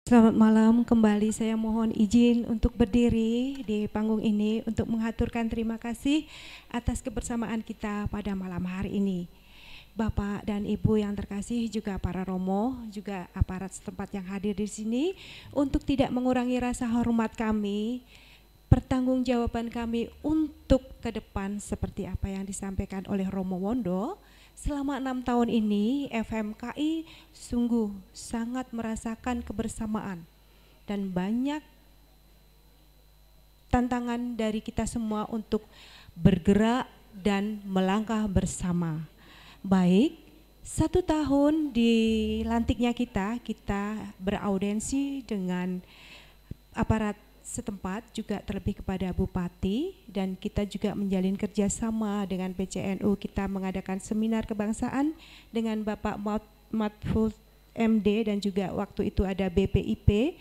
Selamat malam, kembali saya mohon izin untuk berdiri di panggung ini untuk mengaturkan terima kasih atas kebersamaan kita pada malam hari ini. Bapak dan Ibu yang terkasih, juga para romo, juga aparat setempat yang hadir di sini, untuk tidak mengurangi rasa hormat kami, pertanggungjawaban kami untuk ke depan seperti apa yang disampaikan oleh Romo Wondo. Selama 6 tahun ini FMKI sungguh sangat merasakan kebersamaan dan banyak tantangan dari kita semua untuk bergerak dan melangkah bersama. Baik, 1 tahun dilantiknya kita beraudensi dengan aparat setempat, juga terlebih kepada Bupati, dan kita juga menjalin kerjasama dengan PCNU. Kita mengadakan seminar kebangsaan dengan Bapak Mahfud MD, dan juga waktu itu ada BPIP,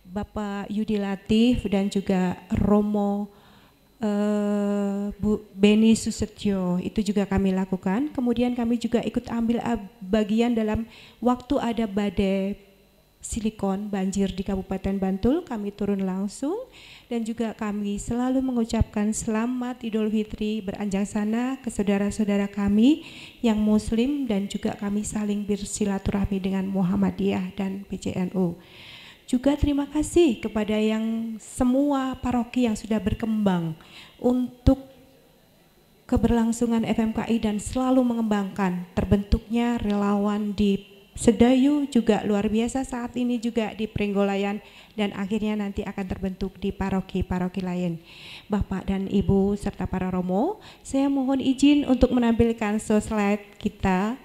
Bapak Yudi Latif, dan juga Romo Bu Beni Susetyo. Itu juga kami lakukan. Kemudian kami juga ikut ambil bagian dalam waktu ada badai silikon banjir di Kabupaten Bantul, kami turun langsung, dan juga kami selalu mengucapkan selamat Idul Fitri beranjang sana ke saudara-saudara kami yang Muslim, dan juga kami saling bersilaturahmi dengan Muhammadiyah dan PCNU. Juga terima kasih kepada yang semua paroki yang sudah berkembang untuk keberlangsungan FMKI dan selalu mengembangkan terbentuknya relawan di Sedayu, juga luar biasa saat ini juga di Pringgolayan, dan akhirnya nanti akan terbentuk di paroki-paroki lain. Bapak dan Ibu serta para romo, saya mohon izin untuk menampilkan slide kita.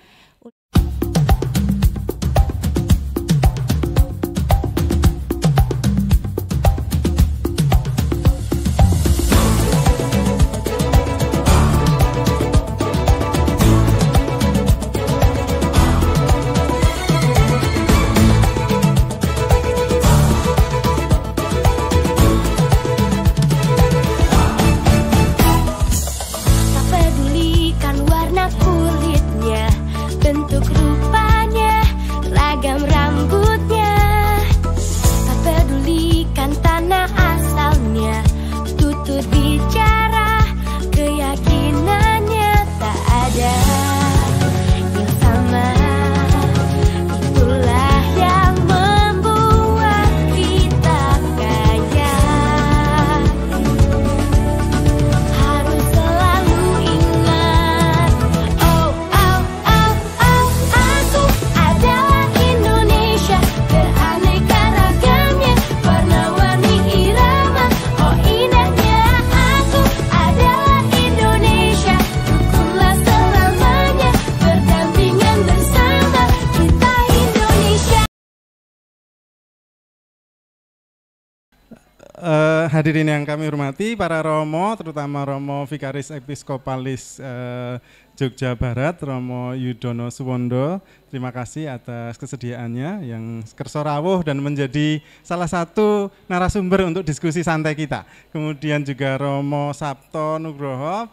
Hadirin yang kami hormati, para romo, terutama Romo Vikaris Episkopalis Jogja Barat, Romo Yudono Suwondo, terima kasih atas kesediaannya yang kerso rawuh dan menjadi salah satu narasumber untuk diskusi santai kita. Kemudian juga Romo Sabto Nugroho,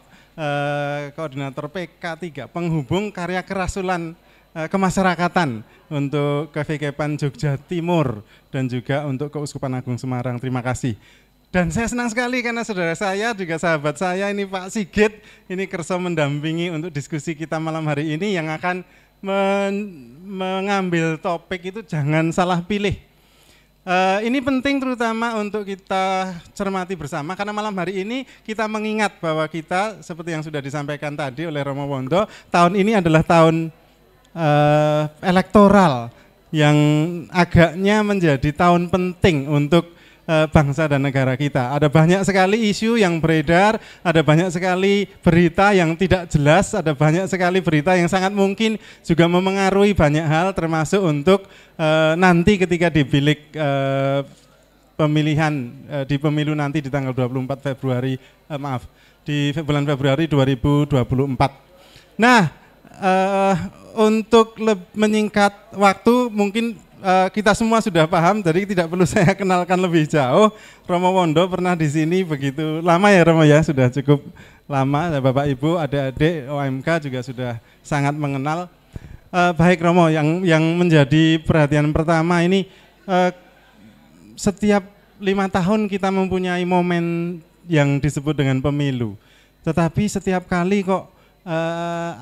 Koordinator PK3, penghubung karya kerasulan kemasyarakatan untuk KVKPAN Jogja Timur dan juga untuk Keuskupan Agung Semarang. Terima kasih. Dan saya senang sekali karena saudara saya juga sahabat saya ini Pak Sigit ini kerso mendampingi untuk diskusi kita malam hari ini yang akan mengambil topik itu jangan salah pilih. Ini penting terutama untuk kita cermati bersama karena malam hari ini kita mengingat bahwa kita seperti yang sudah disampaikan tadi oleh Romo Wondo, tahun ini adalah tahun elektoral yang agaknya menjadi tahun penting untuk bangsa dan negara kita. Ada banyak sekali isu yang beredar, ada banyak sekali berita yang tidak jelas, ada banyak sekali berita yang sangat mungkin juga memengaruhi banyak hal termasuk untuk nanti ketika di bilik pemilihan di pemilu nanti di tanggal 24 Februari di bulan Februari 2024. Nah, untuk menyingkat waktu mungkin kita semua sudah paham, jadi tidak perlu saya kenalkan lebih jauh. Romo Wondo pernah di sini begitu lama ya Romo ya, sudah cukup lama. Bapak Ibu, adik-adik OMK juga sudah sangat mengenal. Baik Romo, yang menjadi perhatian pertama ini setiap 5 tahun kita mempunyai momen yang disebut dengan pemilu. Tetapi setiap kali kok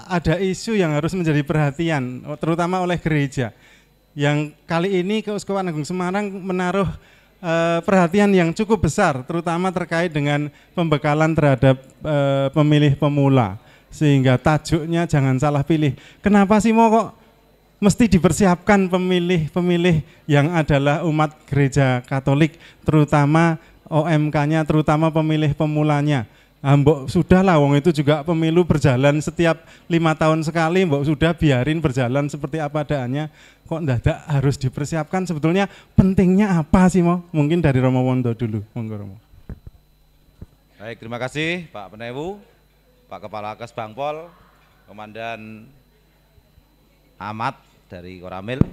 ada isu yang harus menjadi perhatian, terutama oleh gereja. Yang kali ini Keuskupan Agung Semarang menaruh perhatian yang cukup besar, terutama terkait dengan pembekalan terhadap pemilih pemula. Sehingga tajuknya jangan salah pilih. Kenapa sih mau kok mesti dipersiapkan pemilih-pemilih yang adalah umat gereja Katolik, terutama OMK-nya, terutama pemilih pemulanya. Mbok sudahlah, wong itu juga pemilu berjalan setiap 5 tahun sekali, mbok sudah biarin berjalan seperti apa adanya. Kok ndadak harus dipersiapkan, sebetulnya pentingnya apa sih mau? Mungkin dari Romo Wondo dulu, monggo Romo. Baik, terima kasih Pak Penewu, Pak Kepala Kes Bangpol, Komandan Ahmad dari Koramil,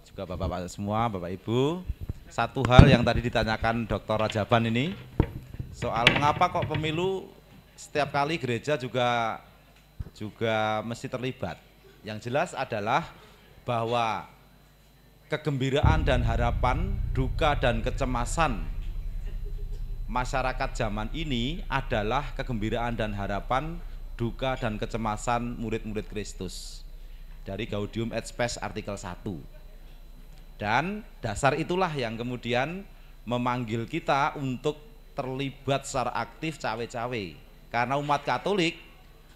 juga Bapak-Bapak semua, Bapak Ibu. Satu hal yang tadi ditanyakan Dr. Rajaban ini, soal mengapa kok pemilu setiap kali gereja juga mesti terlibat. Yang jelas adalah bahwa kegembiraan dan harapan, duka dan kecemasan masyarakat zaman ini adalah kegembiraan dan harapan, duka dan kecemasan murid-murid Kristus. Dari Gaudium et Spes artikel 1. Dan dasar itulah yang kemudian memanggil kita untuk terlibat secara aktif cawe-cawe. Karena umat Katolik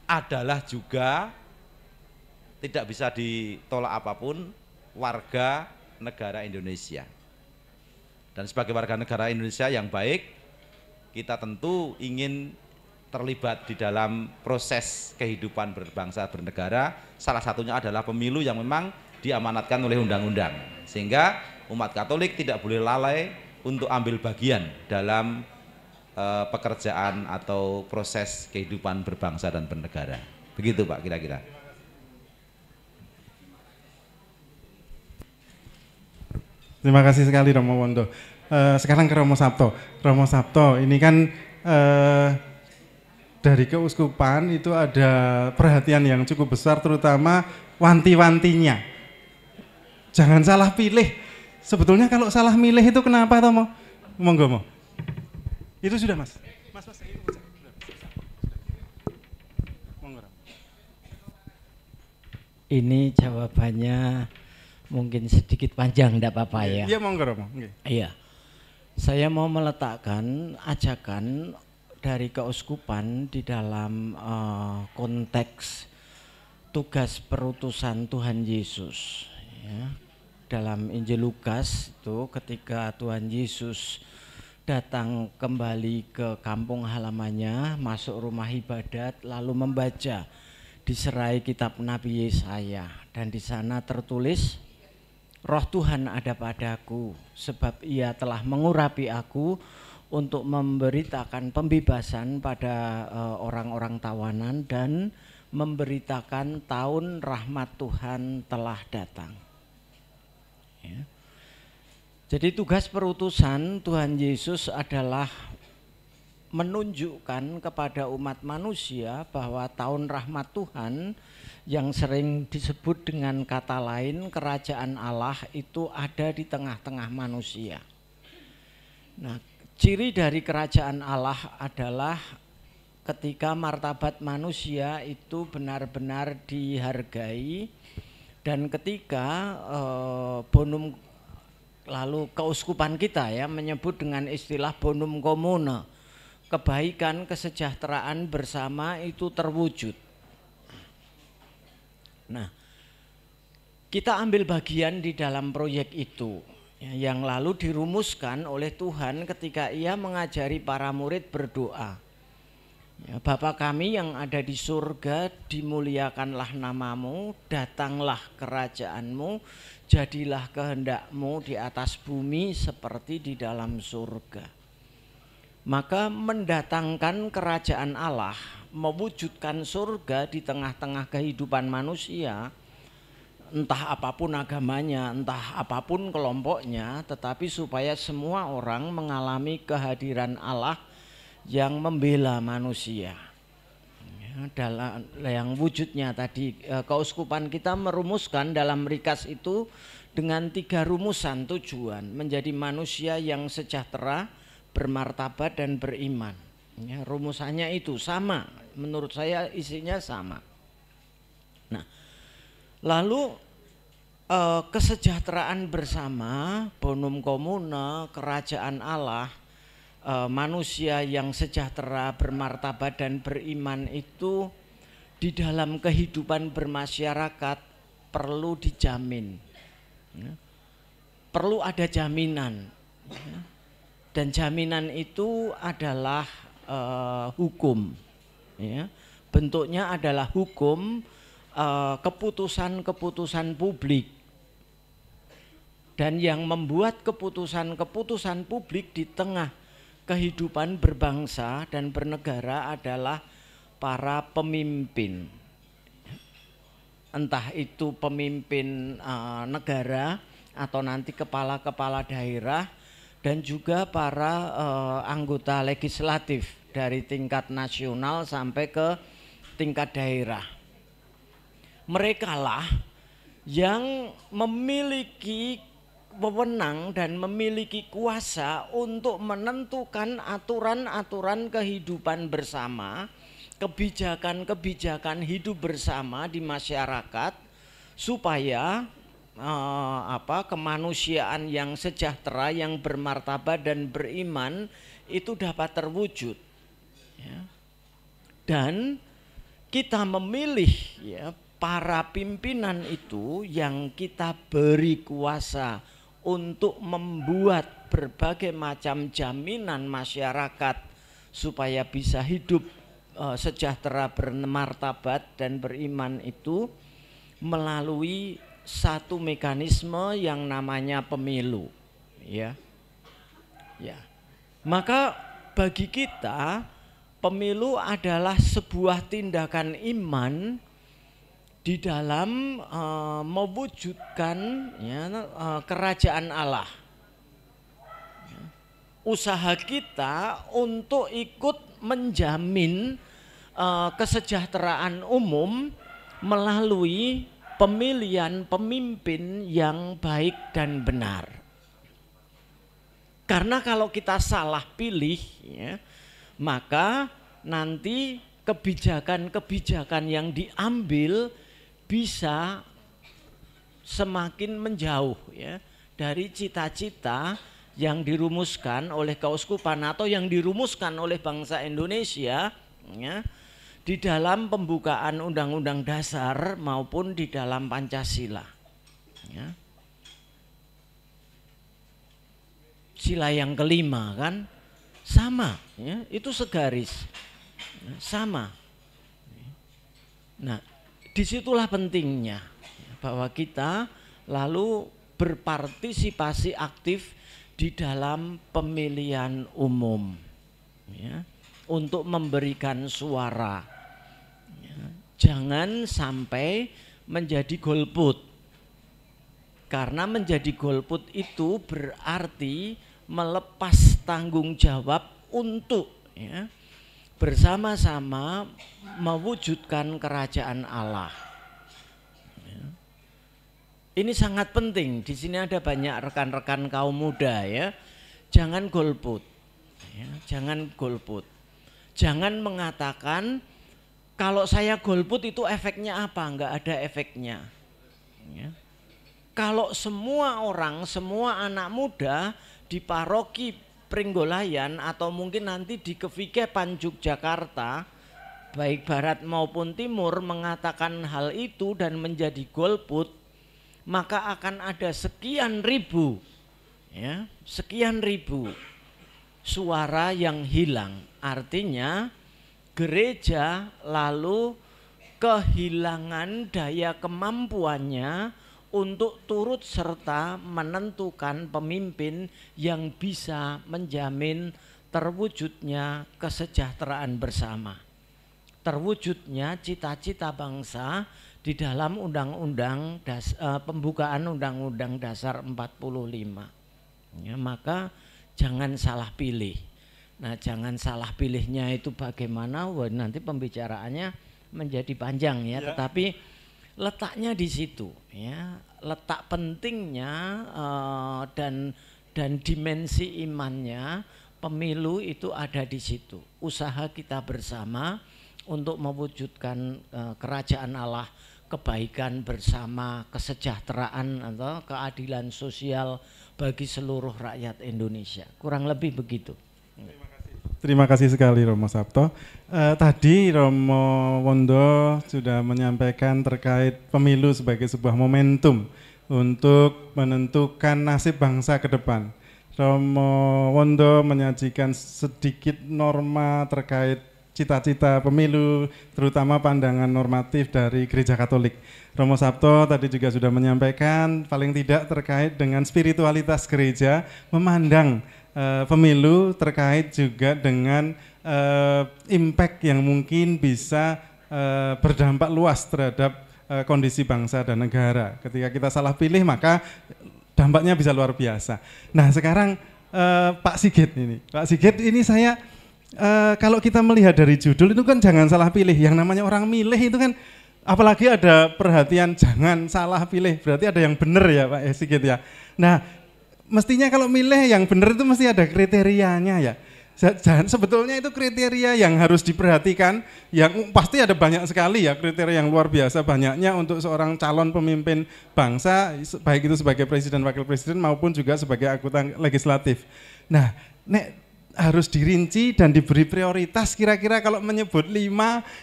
adalah juga tidak bisa ditolak apapun warga negara Indonesia. Dan sebagai warga negara Indonesia yang baik, kita tentu ingin terlibat di dalam proses kehidupan berbangsa bernegara. Salah satunya adalah pemilu yang memang diamanatkan oleh undang-undang, sehingga umat Katolik tidak boleh lalai untuk ambil bagian dalam pekerjaan atau proses kehidupan berbangsa dan bernegara. Begitu Pak kira-kira. Terima kasih sekali Romo Wondo. Sekarang ke Romo Sabto. Romo Sabto, ini kan dari keuskupan itu ada perhatian yang cukup besar, terutama wanti-wantinya. Jangan salah pilih. Sebetulnya kalau salah milih itu kenapa Tomo? Monggo Mo. Itu sudah Mas. Mas itu sudah. Monggo. Ini jawabannya mungkin sedikit panjang, enggak apa-apa ya. Iya monggo Romo. Iya. Saya mau meletakkan ajakan dari keuskupan di dalam konteks tugas perutusan Tuhan Yesus. Ya. Dalam Injil Lukas itu ketika Tuhan Yesus datang kembali ke kampung halamannya, masuk rumah ibadat, lalu membaca diserai kitab Nabi Yesaya, dan di sana tertulis, Roh Tuhan ada padaku, sebab Ia telah mengurapi aku untuk memberitakan pembebasan pada orang-orang tawanan dan memberitakan tahun rahmat Tuhan telah datang. Ya. Jadi tugas perutusan Tuhan Yesus adalah menunjukkan kepada umat manusia bahwa tahun rahmat Tuhan yang sering disebut dengan kata lain kerajaan Allah itu ada di tengah-tengah manusia. Nah, ciri dari kerajaan Allah adalah ketika martabat manusia itu benar-benar dihargai, dan ketika bonum, lalu keuskupan kita ya menyebut dengan istilah bonum comune, kebaikan kesejahteraan bersama itu terwujud. Nah, kita ambil bagian di dalam proyek itu yang lalu dirumuskan oleh Tuhan ketika Ia mengajari para murid berdoa. Ya, Bapa kami yang ada di surga, dimuliakanlah namamu, datanglah kerajaanmu, jadilah kehendakmu di atas bumi seperti di dalam surga. Maka mendatangkan kerajaan Allah, mewujudkan surga di tengah-tengah kehidupan manusia, entah apapun agamanya, entah apapun kelompoknya, tetapi supaya semua orang mengalami kehadiran Allah yang membela manusia. ya, dalam yang wujudnya tadi keuskupan kita merumuskan dalam Rikas itu dengan 3 rumusan tujuan menjadi manusia yang sejahtera, bermartabat dan beriman. Ya, rumusannya itu sama, menurut saya isinya sama. Nah, lalu kesejahteraan bersama, bonum commune, kerajaan Allah, manusia yang sejahtera, bermartabat dan beriman itu di dalam kehidupan bermasyarakat perlu dijamin, ya. Perlu ada jaminan, ya. Dan jaminan itu adalah hukum, ya. Bentuknya adalah hukum, keputusan-keputusan publik, dan yang membuat keputusan-keputusan publik di tengah kehidupan berbangsa dan bernegara adalah para pemimpin, entah itu pemimpin negara atau nanti kepala-kepala daerah dan juga para anggota legislatif dari tingkat nasional sampai ke tingkat daerah. Merekalah yang memiliki wewenang dan memiliki kuasa untuk menentukan aturan-aturan kehidupan bersama, kebijakan-kebijakan hidup bersama di masyarakat supaya kemanusiaan yang sejahtera, yang bermartabat dan beriman itu dapat terwujud, ya. Dan kita memilih, ya, para pimpinan itu yang kita beri kuasa untuk membuat berbagai macam jaminan masyarakat supaya bisa hidup sejahtera, bermartabat dan beriman itu melalui satu mekanisme yang namanya pemilu, ya. Ya. Maka bagi kita pemilu adalah sebuah tindakan iman di dalam mewujudkan, ya, kerajaan Allah. Usaha kita untuk ikut menjamin kesejahteraan umum melalui pemilihan pemimpin yang baik dan benar. Karena kalau kita salah pilih, ya, maka nanti kebijakan-kebijakan yang diambil bisa semakin menjauh, ya, dari cita-cita yang dirumuskan oleh keuskupan atau yang dirumuskan oleh bangsa Indonesia, ya, di dalam pembukaan Undang-Undang Dasar maupun di dalam Pancasila, ya. Sila yang kelima kan sama, ya, itu segaris, sama. Nah, disitulah pentingnya bahwa kita lalu berpartisipasi aktif di dalam pemilihan umum, ya, untuk memberikan suara, ya. Jangan sampai menjadi golput, karena menjadi golput itu berarti melepas tanggung jawab untuk, ya, bersama-sama mewujudkan kerajaan Allah. Ya. Ini sangat penting. Di sini ada banyak rekan-rekan kaum muda, ya. Jangan golput, ya, jangan golput. Jangan mengatakan kalau saya golput itu efeknya apa? Enggak ada efeknya. Ya. Kalau semua orang, semua anak muda di paroki Pringgolayan atau mungkin nanti di Kevikepan Yogyakarta, baik barat maupun timur, mengatakan hal itu dan menjadi golput, maka akan ada sekian ribu, ya, sekian ribu suara yang hilang. Artinya gereja lalu kehilangan daya kemampuannya untuk turut serta menentukan pemimpin yang bisa menjamin terwujudnya kesejahteraan bersama, terwujudnya cita-cita bangsa di dalam pembukaan Undang-Undang Dasar 45. Ya, maka jangan salah pilih. Nah, jangan salah pilihnya itu bagaimana, wah, nanti pembicaraannya menjadi panjang ya. Tetapi letaknya di situ ya, letak pentingnya dan dimensi imannya pemilu itu ada di situ. Usaha kita bersama untuk mewujudkan kerajaan Allah, kebaikan bersama, kesejahteraan atau keadilan sosial bagi seluruh rakyat Indonesia. Kurang lebih begitu. Terima kasih sekali Romo Sabto. Tadi Romo Wondo sudah menyampaikan terkait pemilu sebagai sebuah momentum untuk menentukan nasib bangsa ke depan. Romo Wondo menyajikan sedikit norma terkait cita-cita pemilu, terutama pandangan normatif dari Gereja Katolik. Romo Sabto tadi juga sudah menyampaikan paling tidak terkait dengan spiritualitas gereja, memandang pemilu terkait juga dengan impact yang mungkin bisa berdampak luas terhadap kondisi bangsa dan negara. Ketika kita salah pilih maka dampaknya bisa luar biasa. Nah sekarang Pak Sigit ini saya kalau kita melihat dari judul itu kan jangan salah pilih. Yang namanya orang milih itu kan apalagi ada perhatian jangan salah pilih. Berarti ada yang benar ya Pak Sigit ya. Nah mestinya kalau milih yang benar itu mesti ada kriterianya ya. Sebetulnya itu kriteria yang harus diperhatikan, yang pasti ada banyak sekali ya kriteria yang luar biasa banyaknya untuk seorang calon pemimpin bangsa, baik itu sebagai presiden, wakil presiden maupun juga sebagai anggota legislatif. Nah, harus dirinci dan diberi prioritas, kira-kira kalau menyebut 5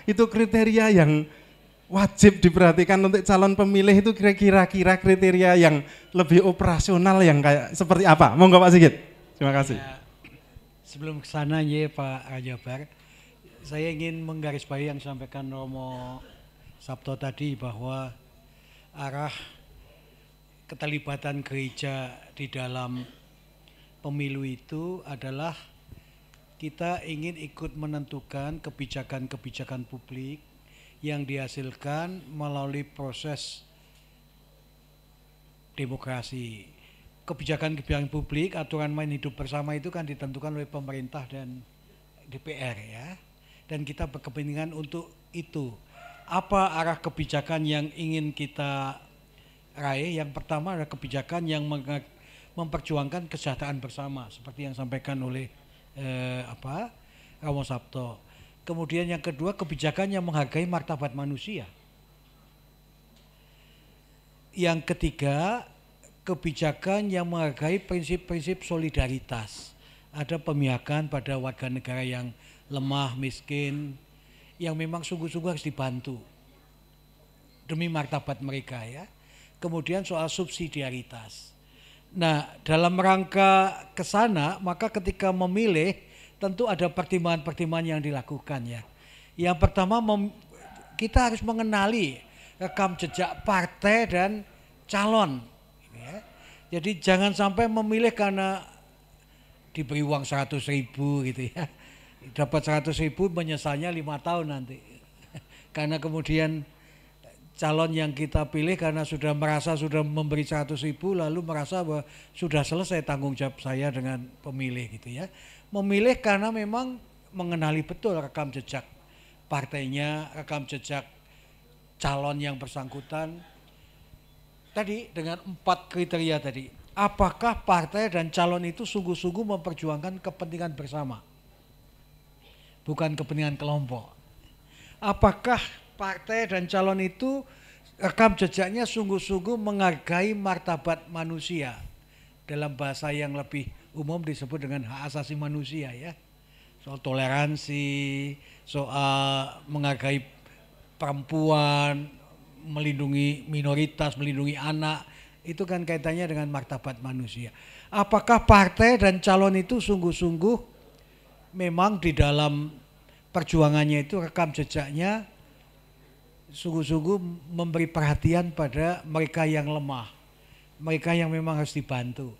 itu kriteria yang wajib diperhatikan untuk calon pemilih itu kira-kira kriteria yang lebih operasional yang kayak seperti apa? Monggo Pak Sigit. Terima kasih. Ya, sebelum ke sana ya Pak Rajabar, saya ingin menggarisbawahi yang disampaikan Romo Sabto tadi bahwa arah keterlibatan gereja di dalam pemilu itu adalah kita ingin ikut menentukan kebijakan-kebijakan publik yang dihasilkan melalui proses demokrasi. Kebijakan-kebijakan publik, aturan main hidup bersama itu kan ditentukan oleh pemerintah dan DPR ya. Dan kita berkepentingan untuk itu. Apa arah kebijakan yang ingin kita raih? Yang pertama adalah kebijakan yang memperjuangkan kesejahteraan bersama seperti yang disampaikan oleh Romo Sabto. Kemudian yang kedua kebijakan yang menghargai martabat manusia. Yang ketiga kebijakan yang menghargai prinsip-prinsip solidaritas. Ada pemihakan pada warga negara yang lemah, miskin, yang memang sungguh-sungguh harus dibantu demi martabat mereka ya. Kemudian soal subsidiaritas. Nah dalam rangka ke sana maka ketika memilih tentu ada pertimbangan-pertimbangan yang dilakukan ya. Yang pertama kita harus mengenali rekam jejak partai dan calon. Ya. Jadi jangan sampai memilih karena diberi uang 100.000 gitu ya. Dapat 100.000 menyesalnya 5 tahun nanti. Karena kemudian calon yang kita pilih karena sudah merasa sudah memberi 100.000 lalu merasa bahwa sudah selesai tanggung jawab saya dengan pemilih gitu ya. Memilih karena memang mengenali betul rekam jejak partainya, rekam jejak calon yang bersangkutan. Tadi dengan 4 kriteria tadi, apakah partai dan calon itu sungguh-sungguh memperjuangkan kepentingan bersama, bukan kepentingan kelompok. Apakah partai dan calon itu rekam jejaknya sungguh-sungguh menghargai martabat manusia, dalam bahasa yang lebih umum disebut dengan hak asasi manusia ya, soal toleransi, soal menghargai perempuan, melindungi minoritas, melindungi anak, itu kan kaitannya dengan martabat manusia. Apakah partai dan calon itu sungguh-sungguh memang di dalam perjuangannya itu rekam jejaknya sungguh-sungguh memberi perhatian pada mereka yang lemah, mereka yang memang harus dibantu.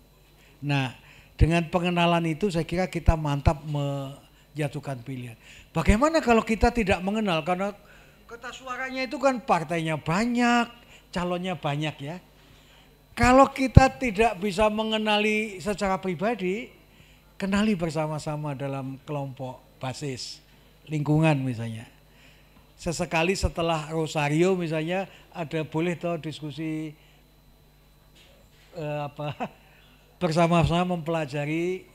Nah, dengan pengenalan itu saya kira kita mantap menjatuhkan pilihan. Bagaimana kalau kita tidak mengenal, karena kertas suaranya itu kan partainya banyak, calonnya banyak ya. Kalau kita tidak bisa mengenali secara pribadi, kenali bersama-sama dalam kelompok basis lingkungan misalnya. Sesekali setelah rosario misalnya ada boleh toh diskusi bersama-sama mempelajari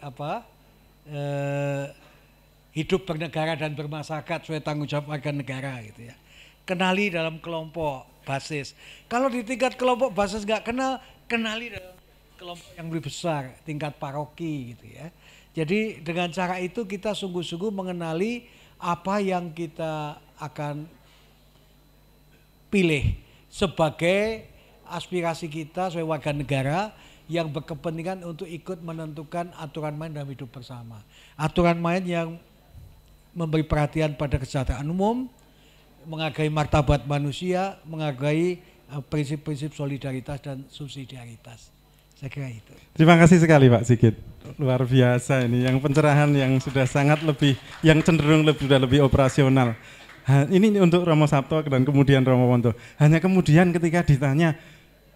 hidup bernegara dan bermasyarakat sesuai tanggung jawab warga negara gitu ya. Kenali dalam kelompok basis. Kalau di tingkat kelompok basis nggak kenal, kenali dalam kelompok yang lebih besar, tingkat paroki gitu ya. Jadi dengan cara itu kita sungguh-sungguh mengenali apa yang kita akan pilih sebagai aspirasi kita sebagai warga negara yang berkepentingan untuk ikut menentukan aturan main dalam hidup bersama. Aturan main yang memberi perhatian pada kesejahteraan umum, menghargai martabat manusia, menghargai prinsip-prinsip solidaritas dan subsidiaritas. Saya kira itu. Terima kasih sekali Pak Sigit. Luar biasa ini, yang pencerahan yang sudah sangat lebih, yang cenderung sudah lebih operasional. Ini untuk Romo Sabto dan kemudian Romo Wonto. Hanya kemudian ketika ditanya,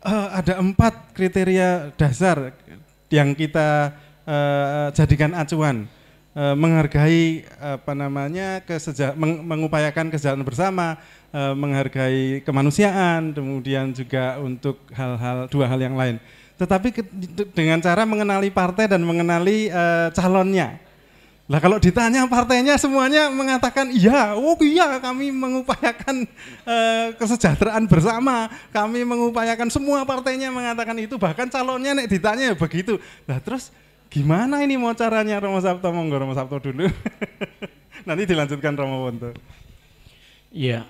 ada 4 kriteria dasar yang kita jadikan acuan. Menghargai mengupayakan kesejahteraan bersama, menghargai kemanusiaan, kemudian juga untuk dua hal yang lain. Tetapi dengan cara mengenali partai dan mengenali calonnya. Lah kalau ditanya partainya semuanya mengatakan iya, oh iya kami mengupayakan kesejahteraan bersama, kami mengupayakan, semua partainya mengatakan itu, bahkan calonnya nek ditanya ya begitu. Lah terus gimana ini mau caranya Romo Sabto? Monggo Romo Sabto dulu. Nanti dilanjutkan Romo Wonto. Ya,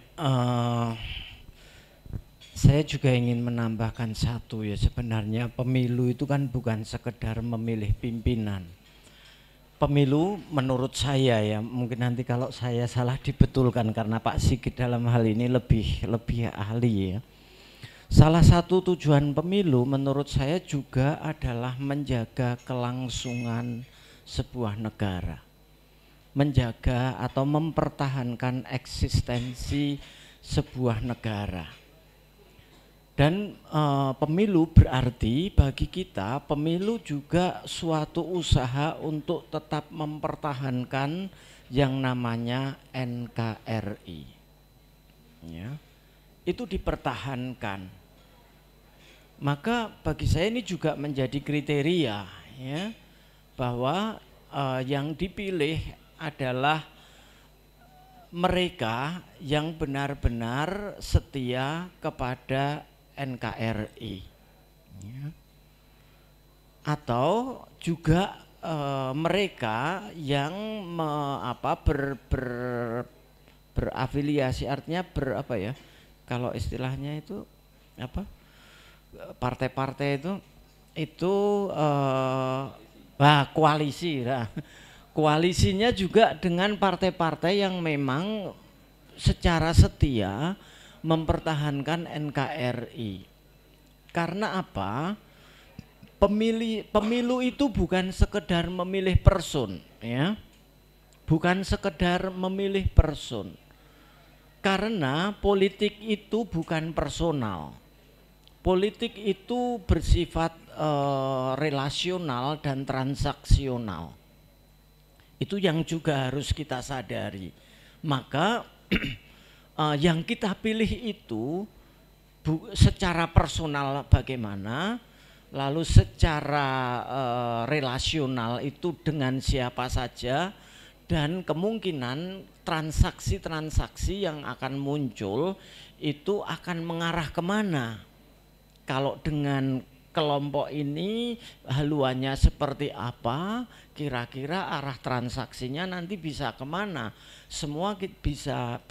saya juga ingin menambahkan satu ya, sebenarnya pemilu itu kan bukan sekedar memilih pimpinan. Pemilu menurut saya ya, mungkin nanti kalau saya salah dibetulkan karena Pak Sigit dalam hal ini lebih ahli ya. Salah satu tujuan pemilu menurut saya juga adalah menjaga kelangsungan sebuah negara, menjaga atau mempertahankan eksistensi sebuah negara. Dan pemilu berarti bagi kita, pemilu juga suatu usaha untuk tetap mempertahankan yang namanya NKRI. Ya, itu dipertahankan. Maka bagi saya ini juga menjadi kriteria ya, bahwa yang dipilih adalah mereka yang benar-benar setia kepada NKRI ya. Atau juga mereka yang berafiliasi, artinya kalau istilahnya itu partai-partai itu koalisi lah. Koalisinya juga dengan partai-partai yang memang secara setia mempertahankan NKRI. Karena apa? Pemilu itu bukan sekedar memilih person ya. Bukan sekedar memilih person. Karena politik itu bukan personal. Politik itu bersifat relasional dan transaksional. Itu yang juga harus kita sadari. Maka yang kita pilih itu secara personal bagaimana, lalu secara relasional itu dengan siapa saja, dan kemungkinan transaksi-transaksi yang akan muncul itu akan mengarah kemana. Kalau dengan kelompok ini haluannya seperti apa, kira-kira arah transaksinya nanti bisa kemana, semua bisa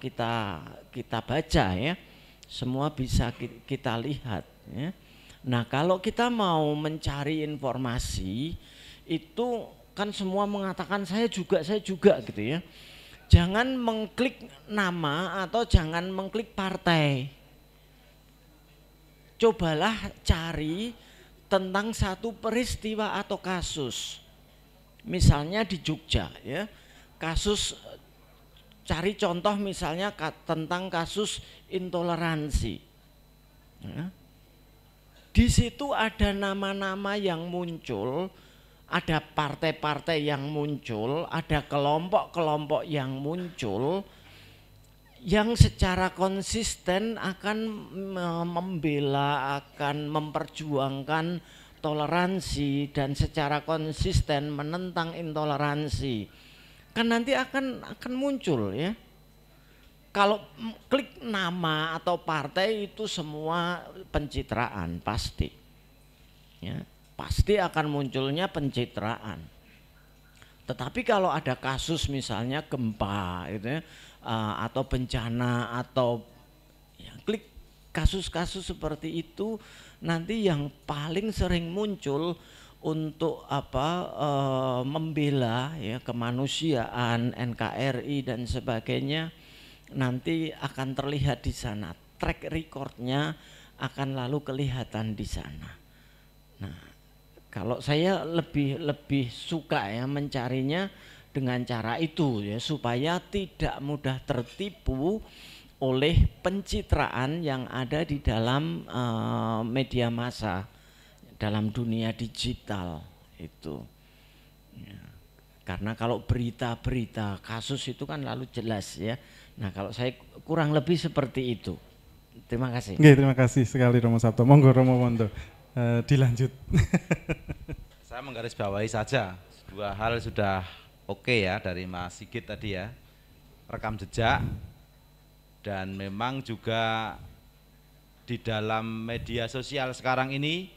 kita baca ya, semua bisa kita lihat ya. Nah kalau kita mau mencari informasi itu kan semua mengatakan saya juga gitu ya, jangan mengklik nama atau jangan mengklik partai. Cobalah cari tentang satu peristiwa atau kasus. Misalnya di Jogja ya, kasus, cari contoh misalnya tentang kasus intoleransi ya. Di situ ada nama-nama yang muncul ada partai-partai yang muncul, ada kelompok-kelompok yang muncul yang secara konsisten akan membela, akan memperjuangkan toleransi dan secara konsisten menentang intoleransi. Kan nanti akan muncul ya. Kalau klik nama atau partai itu semua pencitraan pasti. Ya, pasti akan munculnya pencitraan. Tetapi kalau ada kasus misalnya gempa gitu ya, atau bencana atau ya, klik kasus-kasus seperti itu, nanti yang paling sering muncul untuk membela ya kemanusiaan, NKRI dan sebagainya, nanti akan terlihat di sana, track recordnya akan lalu kelihatan di sana. Nah, kalau saya lebih suka ya mencarinya dengan cara itu ya, supaya tidak mudah tertipu oleh pencitraan yang ada di dalam media massa, dalam dunia digital itu ya. Karena kalau berita-berita kasus itu kan lalu jelas ya. Nah, kalau saya kurang lebih seperti itu. Terima kasih. Oke, terima kasih sekali Romo Sabto. Monggo Romo Wondo dilanjut. Saya menggarisbawahi saja dua hal sudah oke ya dari Mas Sigit tadi ya, rekam jejak, dan memang juga di dalam media sosial sekarang ini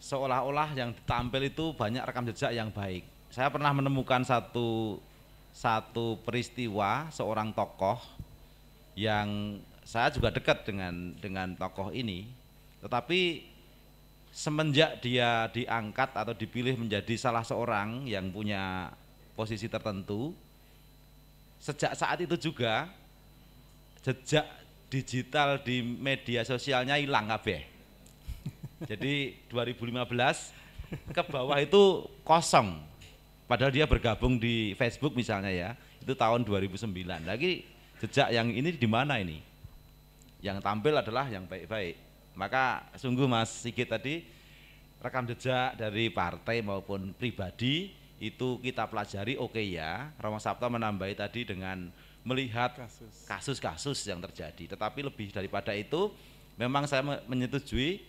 seolah-olah yang ditampil itu banyak rekam jejak yang baik. Saya pernah menemukan satu peristiwa seorang tokoh yang saya juga dekat dengan tokoh ini, tetapi semenjak dia diangkat atau dipilih menjadi salah seorang yang punya posisi tertentu, sejak saat itu juga jejak digital di media sosialnya hilang kabeh. Jadi 2015 ke bawah itu kosong, padahal dia bergabung di Facebook misalnya ya, itu tahun 2009. Lagi jejak yang ini di mana ini? Yang tampil adalah yang baik-baik. Maka sungguh Mas Sigit tadi, rekam jejak dari partai maupun pribadi itu kita pelajari, oke ya. Romo Sabto menambahi tadi dengan melihat kasus-kasus yang terjadi. Tetapi lebih daripada itu, memang saya menyetujui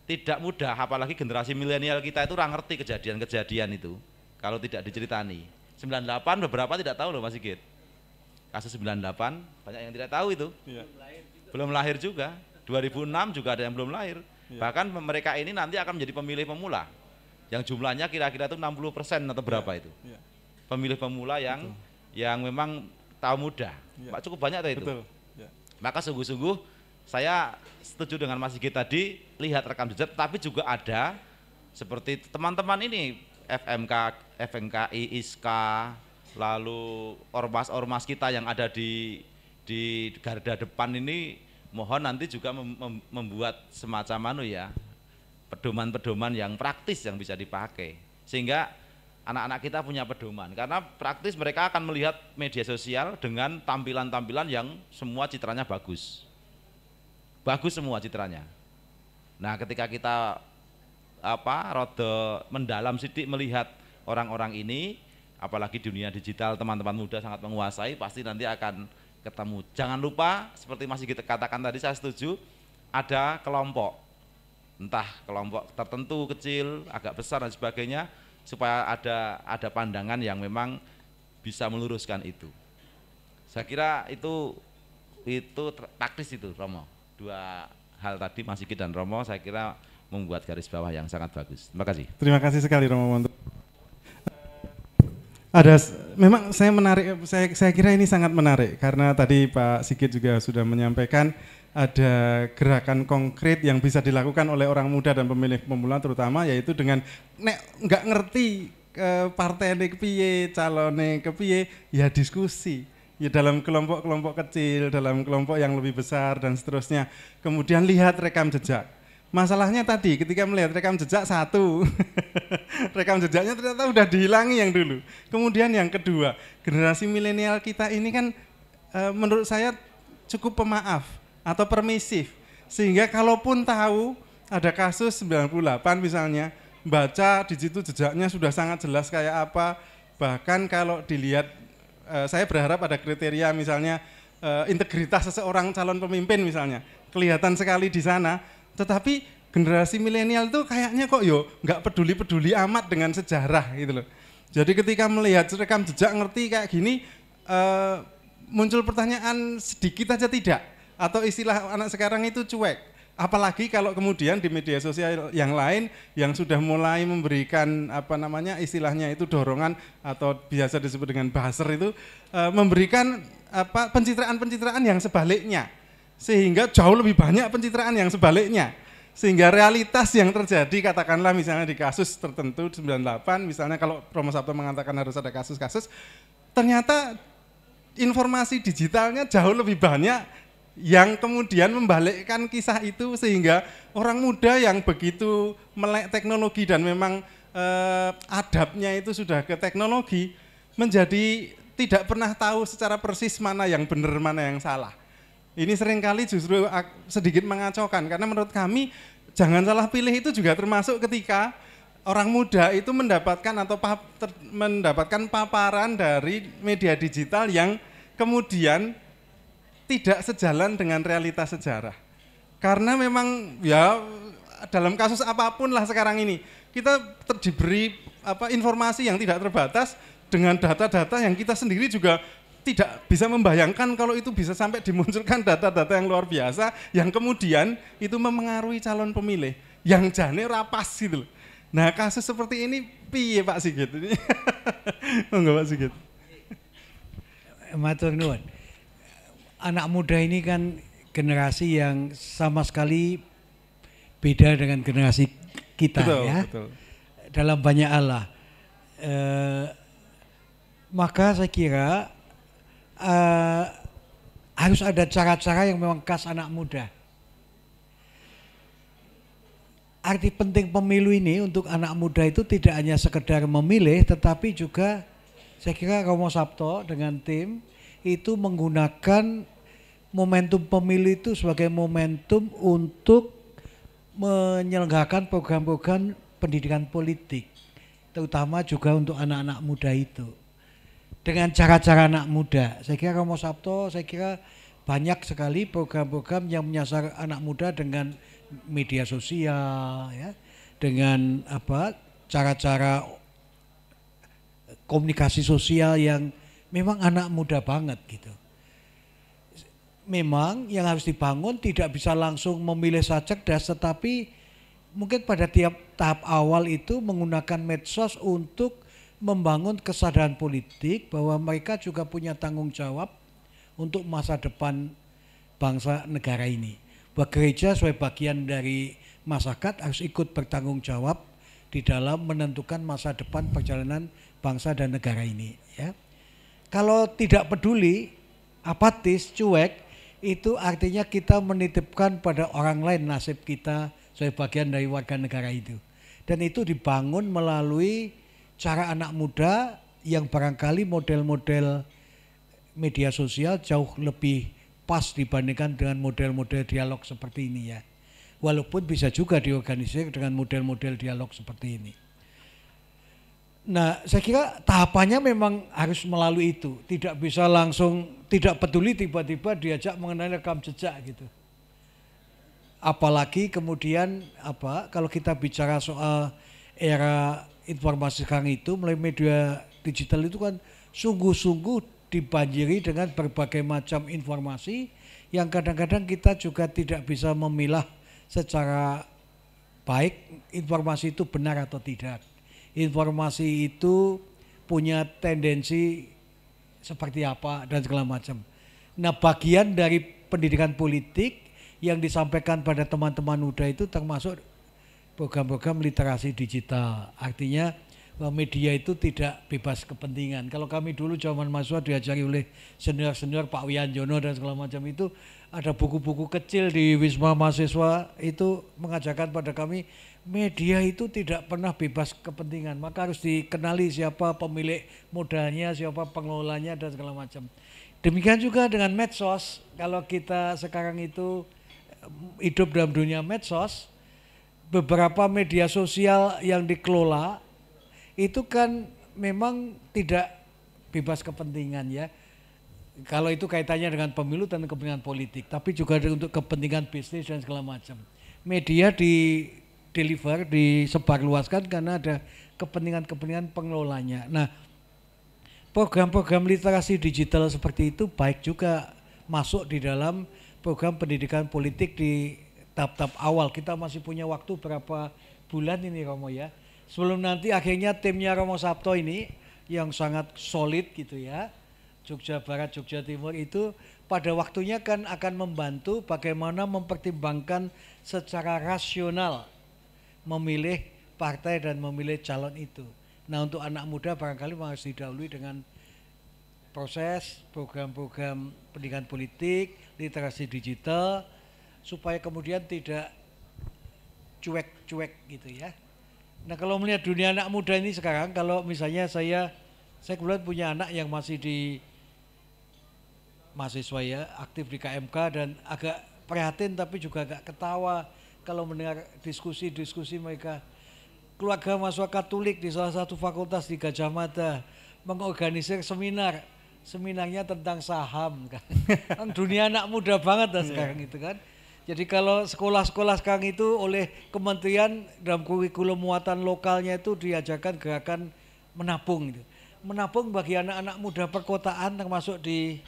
tidak mudah, apalagi generasi milenial kita itu orang ngerti kejadian-kejadian itu kalau tidak diceritani. 98 beberapa tidak tahu loh Mas Sigit. Kasus 98 banyak yang tidak tahu itu. Ya. Belum lahir juga. 2006 juga ada yang belum lahir. Ya. Bahkan mereka ini nanti akan menjadi pemilih pemula yang jumlahnya kira-kira itu 60% atau berapa itu. Ya. Pemilih pemula yang memang tahu muda. Ya. Cukup banyak itu. Ya. Maka sungguh-sungguh saya setuju dengan Mas Sigit tadi, lihat rekam jejak, tapi juga ada seperti teman-teman ini FMKI, ISKA, lalu ormas-ormas kita yang ada di garda depan ini, mohon nanti juga membuat semacam pedoman-pedoman yang praktis yang bisa dipakai, sehingga anak-anak kita punya pedoman, karena praktis mereka akan melihat media sosial dengan tampilan-tampilan yang semua citranya bagus semua citranya. Nah, ketika kita rada mendalam sidik melihat orang-orang ini, apalagi dunia digital teman-teman muda sangat menguasai, pasti nanti akan ketemu. Jangan lupa seperti Mas Sigit katakan tadi, saya setuju, ada kelompok, entah kelompok tertentu kecil, agak besar dan sebagainya, supaya ada pandangan yang memang bisa meluruskan itu. Saya kira itu taktis itu Romo. Dua hal tadi Mas Sigit dan Romo saya kira membuat garis bawah yang sangat bagus. Terima kasih. Terima kasih sekali Romo Wondo. Memang saya kira ini sangat menarik karena tadi Pak Sigit juga sudah menyampaikan ada gerakan konkret yang bisa dilakukan oleh orang muda dan pemilih pemula terutama, yaitu dengan nggak ngerti partai ini kepiye, calonnya kepiye, ya diskusi. Ya dalam kelompok-kelompok kecil, dalam kelompok yang lebih besar dan seterusnya. Kemudian lihat rekam jejak. Masalahnya tadi ketika melihat rekam jejak satu, rekam jejaknya ternyata udah dihilangi yang dulu. Kemudian yang kedua, generasi milenial kita ini kan menurut saya cukup pemaaf atau permisif. Sehingga kalaupun tahu ada kasus 98 misalnya, baca di situ jejaknya sudah sangat jelas kayak apa. Bahkan kalau dilihat, saya berharap ada kriteria misalnya integritas seseorang calon pemimpin misalnya, kelihatan sekali di sana. Tetapi generasi milenial itu kayaknya kok nggak peduli-peduli amat dengan sejarah gitu loh. Jadi ketika melihat rekam jejak ngerti kayak gini, muncul pertanyaan sedikit aja tidak, atau istilah anak sekarang itu cuek. Apalagi kalau kemudian di media sosial yang lain yang sudah mulai memberikan istilahnya itu dorongan atau biasa disebut dengan buzzer itu memberikan pencitraan-pencitraan yang sebaliknya, sehingga jauh lebih banyak pencitraan yang sebaliknya, sehingga realitas yang terjadi katakanlah misalnya di kasus tertentu 98 misalnya, kalau Romo Sabto mengatakan harus ada kasus-kasus, ternyata informasi digitalnya jauh lebih banyak yang kemudian membalikkan kisah itu, sehingga orang muda yang begitu melek teknologi dan memang adabnya itu sudah ke teknologi menjadi tidak pernah tahu secara persis mana yang benar mana yang salah. Ini seringkali justru sedikit mengacaukan, karena menurut kami jangan salah pilih itu juga termasuk ketika orang muda itu mendapatkan mendapatkan paparan dari media digital yang kemudian tidak sejalan dengan realitas sejarah. Karena memang ya dalam kasus apapun lah sekarang ini, kita diberi informasi yang tidak terbatas dengan data-data yang kita sendiri juga tidak bisa membayangkan kalau itu bisa sampai dimunculkan data-data yang luar biasa yang kemudian itu memengaruhi calon pemilih yang jane rapas gitu loh. Nah, kasus seperti ini piye Pak Sigit? Monggo Pak Sigit. Matur nuwun. Anak muda ini kan generasi yang sama sekali beda dengan generasi kita, betul, ya. Betul. Dalam banyak hal lah. Maka saya kira harus ada cara-cara yang memang khas anak muda. Arti penting pemilu ini untuk anak muda itu tidak hanya sekedar memilih, tetapi juga saya kira Romo Sabto dengan tim itu menggunakan momentum pemilu itu sebagai momentum untuk menyelenggarakan program-program pendidikan politik, terutama juga untuk anak-anak muda itu. Dengan cara-cara anak muda, saya kira Romo Sabto, saya kira banyak sekali program-program yang menyasar anak muda dengan media sosial, ya, dengan cara-cara komunikasi sosial yang memang anak muda banget gitu. Memang yang harus dibangun tidak bisa langsung memilih saja cerdas, tetapi mungkin pada tiap tahap awal itu menggunakan medsos untuk membangun kesadaran politik bahwa mereka juga punya tanggung jawab untuk masa depan bangsa negara ini. Bahwa gereja sebagai bagian dari masyarakat harus ikut bertanggung jawab di dalam menentukan masa depan perjalanan bangsa dan negara ini. Ya. Kalau tidak peduli, apatis, cuek, itu artinya kita menitipkan pada orang lain nasib kita sebagai bagian dari warga negara itu. Dan itu dibangun melalui cara anak muda yang barangkali model-model media sosial jauh lebih pas dibandingkan dengan model-model dialog seperti ini ya. Walaupun bisa juga diorganisir dengan model-model dialog seperti ini. Nah, saya kira tahapannya memang harus melalui itu. Tidak bisa langsung, tidak peduli tiba-tiba diajak mengenai rekam jejak gitu. Apalagi kemudian kalau kita bicara soal era informasi sekarang itu, melalui media digital itu kan sungguh-sungguh dibanjiri dengan berbagai macam informasi yang kadang-kadang kita juga tidak bisa memilah secara baik informasi itu benar atau tidak. Informasi itu punya tendensi seperti apa dan segala macam. Nah, bagian dari pendidikan politik yang disampaikan pada teman-teman muda itu termasuk program-program literasi digital. Artinya media itu tidak bebas kepentingan. Kalau kami dulu zaman mahasiswa diajari oleh senior-senior Pak Wianjono dan segala macam itu, ada buku-buku kecil di Wisma Mahasiswa itu mengajarkan pada kami media itu tidak pernah bebas kepentingan, maka harus dikenali siapa pemilik modalnya, siapa pengelolanya dan segala macam. Demikian juga dengan medsos, kalau kita sekarang itu hidup dalam dunia medsos, beberapa media sosial yang dikelola itu kan memang tidak bebas kepentingan ya. Kalau itu kaitannya dengan pemilu dan kepentingan politik, tapi juga untuk kepentingan bisnis dan segala macam. Media disebarluaskan karena ada kepentingan-kepentingan pengelolanya. Nah, program-program literasi digital seperti itu baik juga masuk di dalam program pendidikan politik di tahap-tahap awal. Kita masih punya waktu berapa bulan ini Romo ya. Sebelum nanti akhirnya timnya Romo Sabto ini yang sangat solid gitu ya. Jogja Barat, Jogja Timur itu pada waktunya kan akan membantu bagaimana mempertimbangkan secara rasional memilih partai dan memilih calon itu. Nah untuk anak muda barangkali harus didahului dengan proses program-program pendidikan politik, literasi digital supaya kemudian tidak cuek-cuek gitu ya. Nah kalau melihat dunia anak muda ini sekarang, kalau misalnya saya kebetulan punya anak yang masih di mahasiswa ya, aktif di KMK dan agak prihatin tapi juga agak ketawa kalau mendengar diskusi-diskusi mereka. Keluarga mahasiswa Katolik di salah satu fakultas di Gajah Mada mengorganisir seminar. Seminarnya tentang saham kan. Dunia anak muda banget lah sekarang itu kan. Jadi kalau sekolah-sekolah sekarang itu oleh kementerian dalam kurikulum muatan lokalnya itu diajarkan gerakan menabung gitu. Menabung bagi anak-anak muda perkotaan termasuk di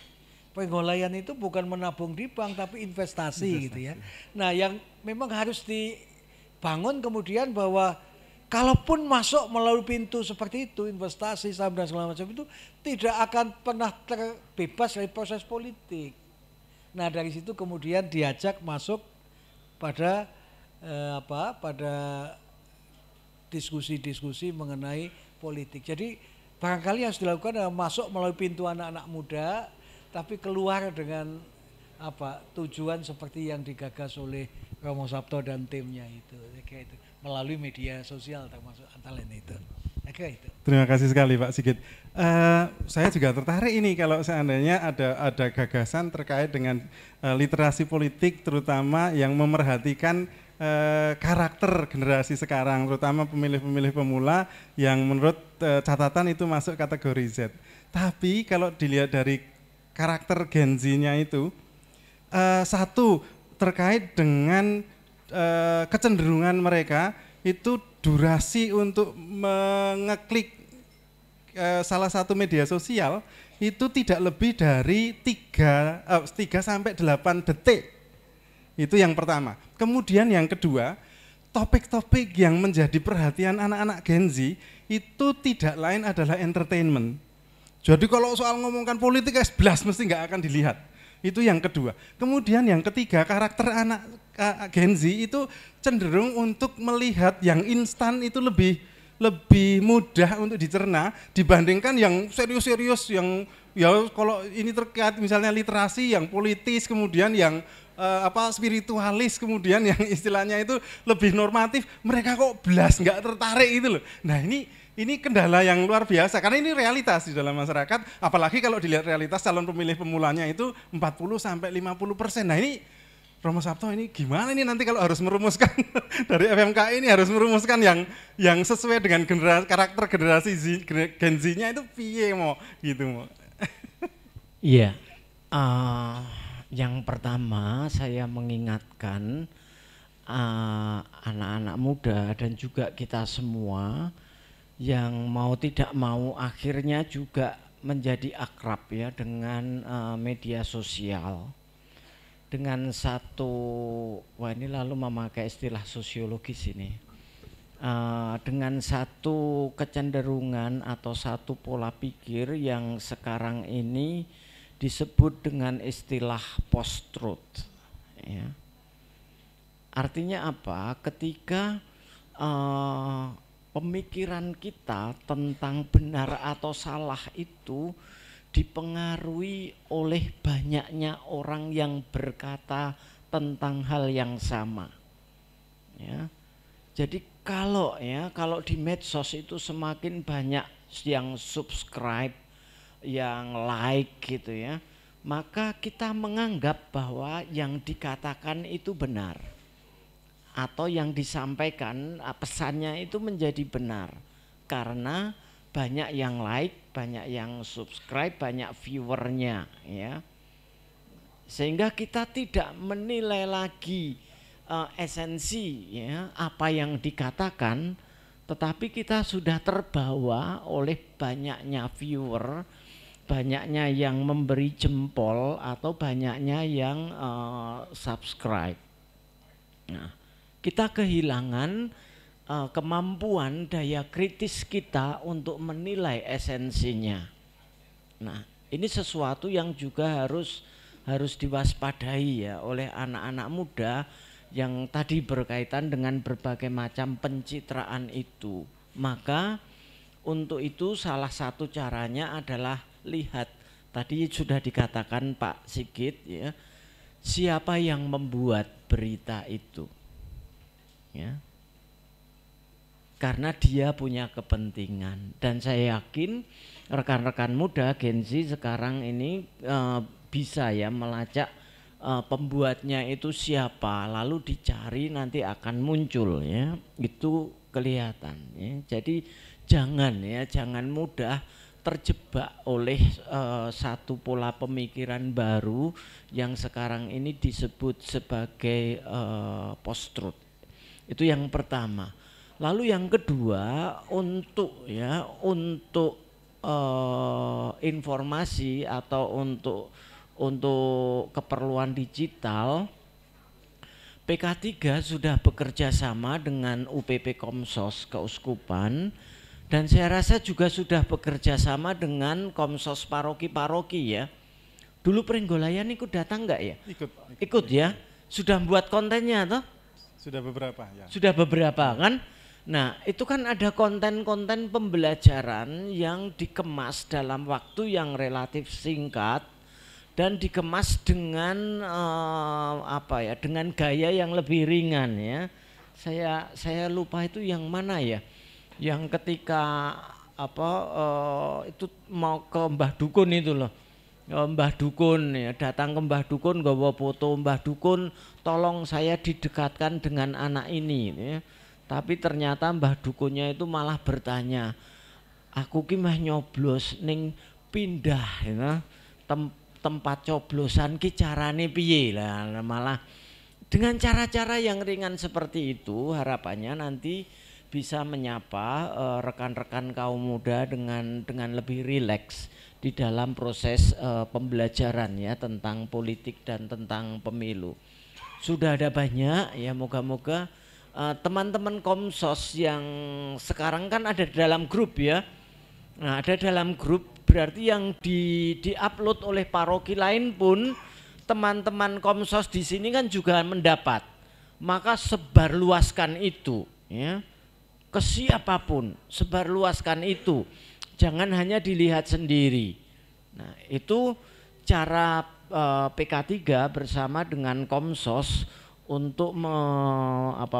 Penggolayan itu bukan menabung di bank tapi investasi gitu ya. Nah yang memang harus dibangun kemudian bahwa kalaupun masuk melalui pintu seperti itu, investasi, saham dan segala macam itu tidak akan pernah terbebas dari proses politik. Nah dari situ kemudian diajak masuk pada pada diskusi-diskusi mengenai politik. Jadi barangkali yang harus dilakukan adalah masuk melalui pintu anak-anak muda, tapi keluar dengan tujuan seperti yang digagas oleh Romo Sabto dan timnya itu, kayak itu melalui media sosial termasuk antara lain itu. Itu. Terima kasih sekali Pak Sigit. Saya juga tertarik ini kalau seandainya ada gagasan terkait dengan literasi politik, terutama yang memerhatikan karakter generasi sekarang, terutama pemilih-pemilih pemula yang menurut catatan itu masuk kategori Z. Tapi kalau dilihat dari karakter Gen Z-nya itu, satu terkait dengan kecenderungan mereka itu durasi untuk mengeklik salah satu media sosial itu tidak lebih dari 3 sampai 8 detik. Itu yang pertama. Kemudian yang kedua, topik-topik yang menjadi perhatian anak-anak Gen Z itu tidak lain adalah entertainment. Jadi kalau soal ngomongkan politik, belas mesti nggak akan dilihat. Itu yang kedua. Kemudian yang ketiga, karakter anak Gen Z itu cenderung untuk melihat yang instan itu lebih mudah untuk dicerna dibandingkan yang serius-serius, yang ya kalau ini terkait misalnya literasi yang politis, kemudian yang spiritualis, kemudian yang istilahnya itu lebih normatif, mereka kok belas nggak tertarik itu loh. Nah ini kendala yang luar biasa karena ini realitas di dalam masyarakat, apalagi kalau dilihat realitas calon pemilih pemulanya itu 40 sampai 50%. Nah ini Romo Sabto ini gimana ini nanti kalau harus merumuskan dari FMK ini harus merumuskan yang sesuai dengan karakter generasi Gen Z-nya itu piye mo gitu mo. Iya. Yang pertama saya mengingatkan anak-anak muda dan juga kita semua yang mau tidak mau akhirnya juga menjadi akrab ya dengan media sosial. Dengan ini lalu memakai istilah sosiologis ini, dengan satu kecenderungan atau satu pola pikir yang sekarang ini disebut dengan istilah post-truth. Ya. Artinya apa? Ketika pemikiran kita tentang benar atau salah itu dipengaruhi oleh banyaknya orang yang berkata tentang hal yang sama. Ya. Jadi kalau di medsos itu semakin banyak yang subscribe, yang like gitu ya, maka kita menganggap bahwa yang dikatakan itu benar. atau yang disampaikan pesannya itu menjadi benar. Karena banyak yang like, banyak yang subscribe, banyak viewernya ya. Sehingga kita tidak menilai lagi esensi ya apa yang dikatakan, tetapi kita sudah terbawa oleh banyaknya viewer, banyaknya yang memberi jempol atau banyaknya yang subscribe. Nah, kita kehilangan kemampuan daya kritis kita untuk menilai esensinya. Nah, ini sesuatu yang juga harus diwaspadai ya oleh anak-anak muda yang tadi berkaitan dengan berbagai macam pencitraan itu. Maka untuk itu salah satu caranya adalah lihat, tadi sudah dikatakan Pak Sigit ya, siapa yang membuat berita itu ya, karena dia punya kepentingan. Dan saya yakin rekan-rekan muda Gen Z sekarang ini bisa ya melacak pembuatnya itu siapa, lalu dicari nanti akan muncul ya, itu kelihatan ya. Jadi jangan mudah terjebak oleh satu pola pemikiran baru yang sekarang ini disebut sebagai post-truth. Itu yang pertama. Lalu yang kedua, untuk informasi atau untuk keperluan digital, PK3 sudah bekerja sama dengan UPP Komsos Keuskupan, dan saya rasa juga sudah bekerja sama dengan Komsos paroki-paroki ya. Dulu Prenggolayan ikut datang enggak ya? Ikut ya. Sudah buat kontennya toh? Sudah beberapa ya. Sudah beberapa kan? Nah, itu kan ada konten-konten pembelajaran yang dikemas dalam waktu yang relatif singkat dan dikemas dengan dengan gaya yang lebih ringan ya. Saya lupa itu yang mana ya? Yang ketika itu mau ke Mbah Dukun itu loh. Mbah Dukun ya, datang ke Mbah Dukun gawa foto Mbah Dukun, tolong saya didekatkan dengan anak ini ya. Tapi ternyata Mbah Dukunnya itu malah bertanya, aku ki mah nyoblos ning pindah ya, tempat coblosan ki carane piye lah. Malah dengan cara-cara yang ringan seperti itu harapannya nanti bisa menyapa rekan-rekan kaum muda dengan lebih rileks di dalam proses pembelajaran ya tentang politik dan tentang pemilu. Sudah ada banyak ya, moga-moga teman-teman Komsos yang sekarang kan ada di dalam grup ya. Nah, ada dalam grup berarti yang di-upload oleh paroki lain pun teman-teman Komsos di sini kan juga mendapat. Maka sebarluaskan itu ya. Ke siapapun, sebarluaskan itu. Jangan hanya dilihat sendiri. Nah, itu cara PK3 bersama dengan Komsos untuk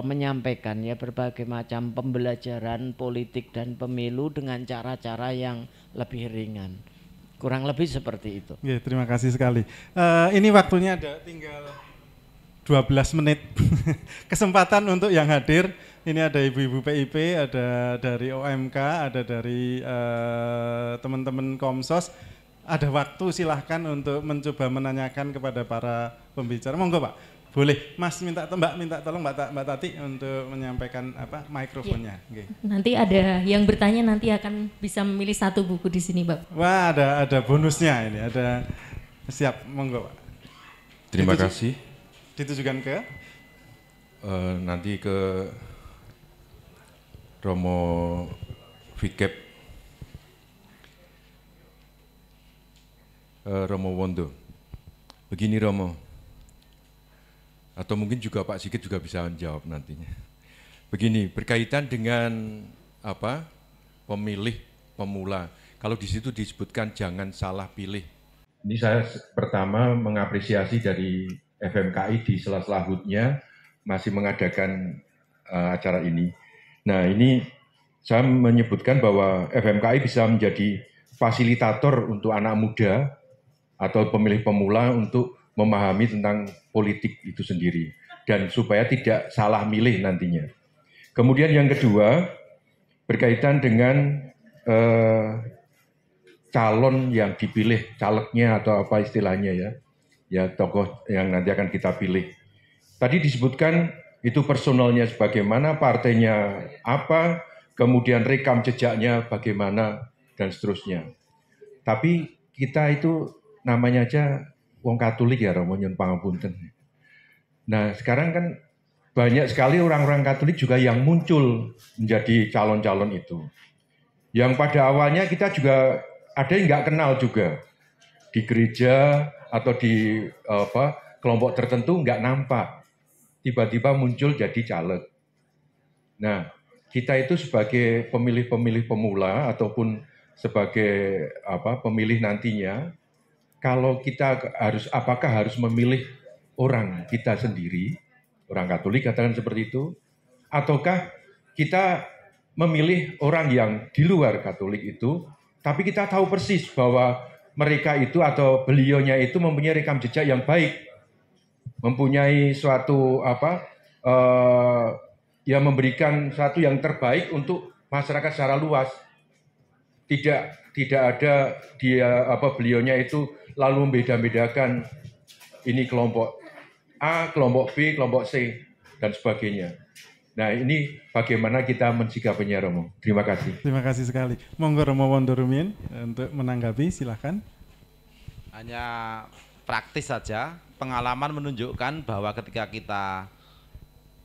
menyampaikan ya berbagai macam pembelajaran politik dan pemilu dengan cara-cara yang lebih ringan. Kurang lebih seperti itu. Ya, terima kasih sekali. Ini waktunya ada tinggal 12 menit kesempatan untuk yang hadir. Ini ada ibu-ibu PIP, ada dari OMK, ada dari teman-teman Komsos. Ada waktu, silahkan untuk mencoba menanyakan kepada para pembicara. Monggo Pak. Boleh, Mas Mbak minta tolong Mbak Tati untuk menyampaikan mikrofonnya. Ya. Okay. Nanti ada yang bertanya nanti akan bisa memilih satu buku di sini, Bapak. Wah, ada bonusnya ini, ada siap, monggo Pak. Terima kasih. Ditujukan ke? Nanti ke Romo Vikep, Romo Wondo. Begini Romo. Atau mungkin juga Pak Sigit juga bisa menjawab nantinya. Begini, berkaitan dengan pemilih pemula. Kalau di situ disebutkan jangan salah pilih. Ini saya pertama mengapresiasi dari FMKI di sela-sela HUT-nya masih mengadakan acara ini. Nah, ini saya menyebutkan bahwa FMKI bisa menjadi fasilitator untuk anak muda atau pemilih pemula untuk memahami tentang politik itu sendiri. dan supaya tidak salah milih nantinya. Kemudian yang kedua berkaitan dengan calon yang dipilih, calegnya atau apa istilahnya ya tokoh yang nanti akan kita pilih. Tadi disebutkan itu personalnya sebagaimana, partainya apa, kemudian rekam jejaknya bagaimana, dan seterusnya. Tapi kita itu namanya aja wong Katolik ya Romo nyun pangapunten. Nah sekarang kan banyak sekali orang-orang Katolik juga yang muncul menjadi calon-calon itu. Yang pada awalnya kita juga ada yang nggak kenal juga. Di gereja atau di kelompok tertentu nggak nampak. Tiba-tiba muncul jadi caleg. Nah, kita itu sebagai pemilih-pemilih pemula ataupun sebagai pemilih nantinya, kalau kita apakah harus memilih orang kita sendiri, orang Katolik katakan seperti itu, ataukah kita memilih orang yang di luar Katolik itu, tapi kita tahu persis bahwa mereka itu atau beliaunya itu mempunyai rekam jejak yang baik, mempunyai suatu yang memberikan sesuatu yang terbaik untuk masyarakat secara luas. Tidak ada beliaunya itu lalu membeda-bedakan ini kelompok A, kelompok B, kelompok C dan sebagainya. Nah ini bagaimana kita mensikapinya Romo. Terima kasih. Terima kasih sekali. Monggo Romo Wondorumin untuk menanggapi, silahkan. Hanya praktis saja, pengalaman menunjukkan bahwa ketika kita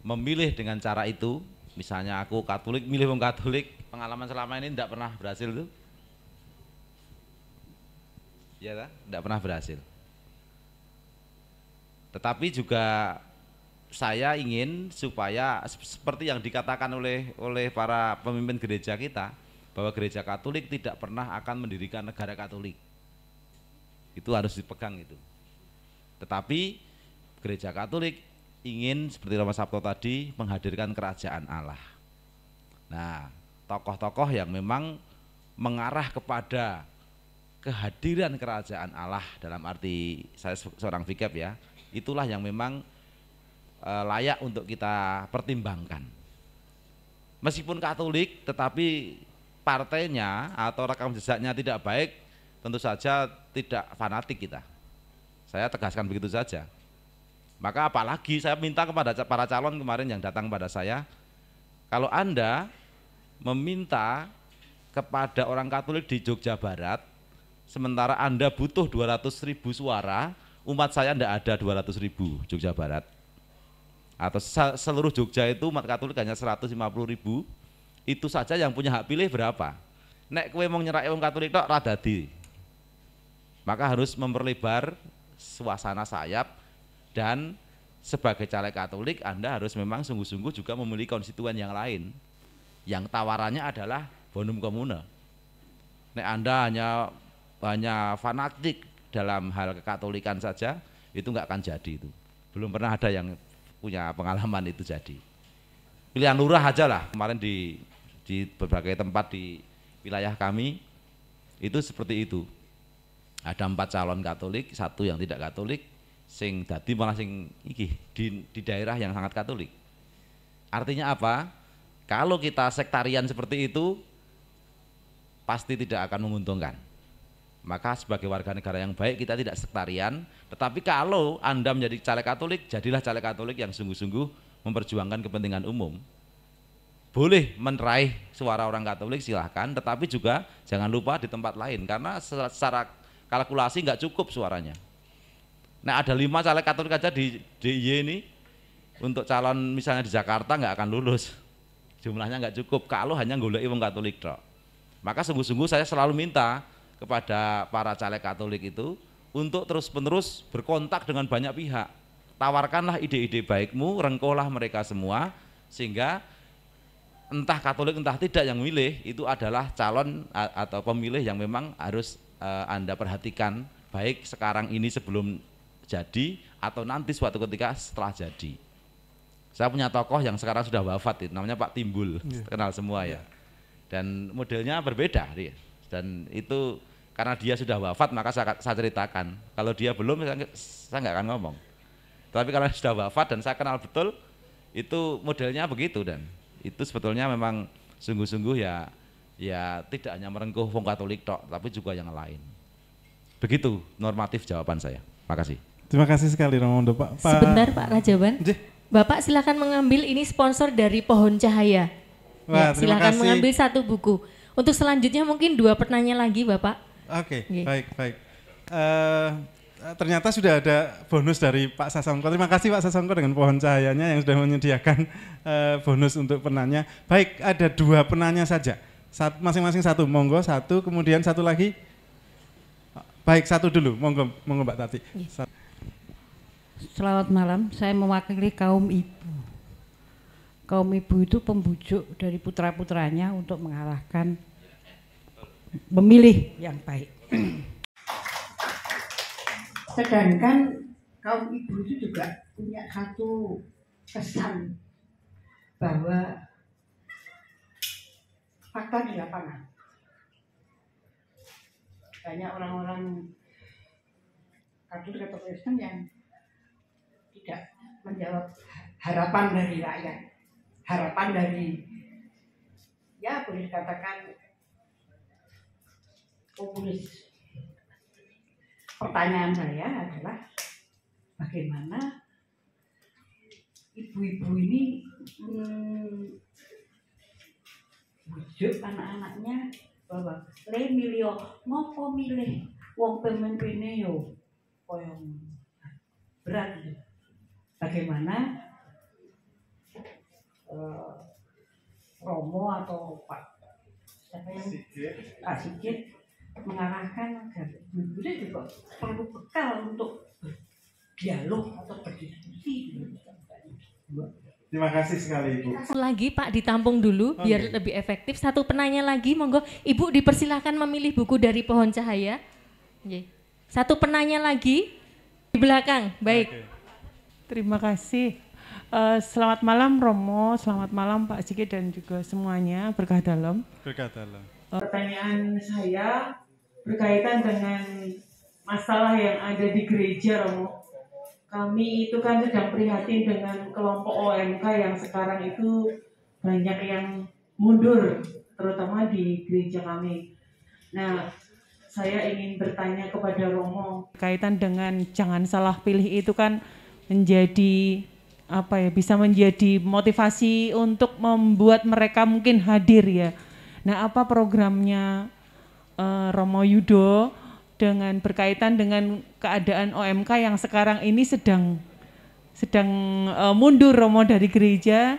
memilih dengan cara itu, misalnya aku Katolik, milih wong Katolik, pengalaman selama ini tidak pernah berhasil tuh. Ya, tidak pernah berhasil. Tetapi juga saya ingin supaya seperti yang dikatakan oleh para pemimpin gereja kita, bahwa gereja Katolik tidak pernah akan mendirikan negara Katolik. Itu harus dipegang itu. Tetapi gereja Katolik ingin seperti Romo Sabto tadi menghadirkan kerajaan Allah. Nah, tokoh-tokoh yang memang mengarah kepada kehadiran kerajaan Allah dalam arti saya seorang vikep ya, itulah yang memang layak untuk kita pertimbangkan. Meskipun Katolik, tetapi partainya atau rekam jejaknya tidak baik, tentu saja tidak fanatik kita. Saya tegaskan begitu saja. Maka apalagi saya minta kepada para calon kemarin yang datang pada saya, kalau Anda meminta kepada orang Katolik di Jogja Barat, sementara Anda butuh 200.000 suara, umat saya tidak ada 200.000 Jogja Barat. Atau seluruh Jogja itu umat Katolik hanya 150.000, itu saja yang punya hak pilih berapa? Nek kowe mau nyerai wong Katolik tok ra dadi. Maka harus memperlebar suasana sayap, dan sebagai caleg Katolik Anda harus memang sungguh-sungguh juga memiliki konstituen yang lain yang tawarannya adalah bonum comune. Nek Anda hanya fanatik dalam hal kekatolikan saja, itu nggak akan jadi itu. Belum pernah ada yang punya pengalaman itu jadi. Pilihan lurah aja lah, kemarin di berbagai tempat di wilayah kami itu seperti itu. Ada 4 calon Katolik, 1 yang tidak Katolik, sing dadi malah sing iki di daerah yang sangat Katolik. Artinya apa? Kalau kita sektarian seperti itu pasti tidak akan menguntungkan. Maka sebagai warga negara yang baik kita tidak sektarian, tetapi kalau Anda menjadi caleg Katolik, jadilah caleg Katolik yang sungguh-sungguh memperjuangkan kepentingan umum. Boleh meraih suara orang Katolik silahkan, tetapi juga jangan lupa di tempat lain, karena secara kalkulasi nggak cukup suaranya. Nah ada 5 caleg Katolik aja di DIY ini, untuk calon misalnya di Jakarta nggak akan lulus, jumlahnya nggak cukup kalau hanya goleki wong Katolik tok. Maka sungguh-sungguh saya selalu minta kepada para caleg Katolik itu untuk terus-menerus berkontak dengan banyak pihak. Tawarkanlah ide-ide baikmu, rengkuhlah mereka semua, sehingga entah Katolik entah tidak yang milih itu adalah calon atau pemilih yang memang harus Anda perhatikan, baik sekarang ini sebelum jadi atau nanti suatu ketika setelah jadi. Saya punya tokoh yang sekarang sudah wafat, namanya Pak Timbul, kenal semua ya. Dan modelnya berbeda dia. Dan itu karena dia sudah wafat maka saya ceritakan. Kalau dia belum saya nggak akan ngomong. Tapi kalau sudah wafat dan saya kenal betul, itu modelnya begitu, dan itu sebetulnya memang sungguh-sungguh ya tidak hanya merengkuh wong Katolik tok, tapi juga yang lain. Begitu normatif jawaban saya. Makasih. Terima kasih sekali Romo Pak. Sebentar Pak Rajaban. Bapak silakan mengambil ini sponsor dari Pohon Cahaya. Wah, ya, silakan mengambil 1 buku. Untuk selanjutnya mungkin 2 pertanyaan lagi Bapak. Oke, baik. Ternyata sudah ada bonus dari Pak Sasongko. Terima kasih Pak Sasongko dengan Pohon Cahayanya yang sudah menyediakan bonus untuk penanya. Baik, ada 2 penanya saja. Masing-masing 1, monggo 1, kemudian 1 lagi. Baik, 1 dulu, monggo Mbak Tati. Selamat malam, saya mewakili kaum ibu. Kaum ibu itu pembujuk dari putra-putranya untuk mengarahkan memilih yang baik. Sedangkan kaum ibu itu juga punya satu pesan bahwa fakta di lapangan. Banyak orang-orang Katolik atau Kristen yang tidak menjawab harapan dari rakyat, harapan dari, ya boleh dikatakan populis. Pertanyaan saya adalah bagaimana ibu-ibu ini bujuk anak-anaknya bahwa le milih ngopo milih wong pemimpinnya yo koyong berat gitu. Bagaimana Romo atau Pak Sigit mengarahkan agar ibu juga perlu bekal untuk dialog atau berdiskusi. Terima kasih sekali Ibu. Lagi Pak ditampung dulu biar lebih efektif. 1 penanya lagi, monggo Ibu dipersilakan memilih buku dari Pohon Cahaya. 1 penanya lagi di belakang. Baik. Terima kasih. Selamat malam Romo, selamat malam Pak Sigit dan juga semuanya, berkah dalam. Berkah dalam. Pertanyaan saya berkaitan dengan masalah yang ada di gereja Romo. Kami itu kan sedang prihatin dengan kelompok OMK yang sekarang itu banyak yang mundur, terutama di gereja kami. Nah, saya ingin bertanya kepada Romo. Kaitan dengan jangan salah pilih itu kan menjadi bisa menjadi motivasi untuk membuat mereka mungkin hadir ya. Nah, apa programnya Romo Yudo dengan berkaitan dengan keadaan OMK yang sekarang ini sedang mundur Romo dari gereja,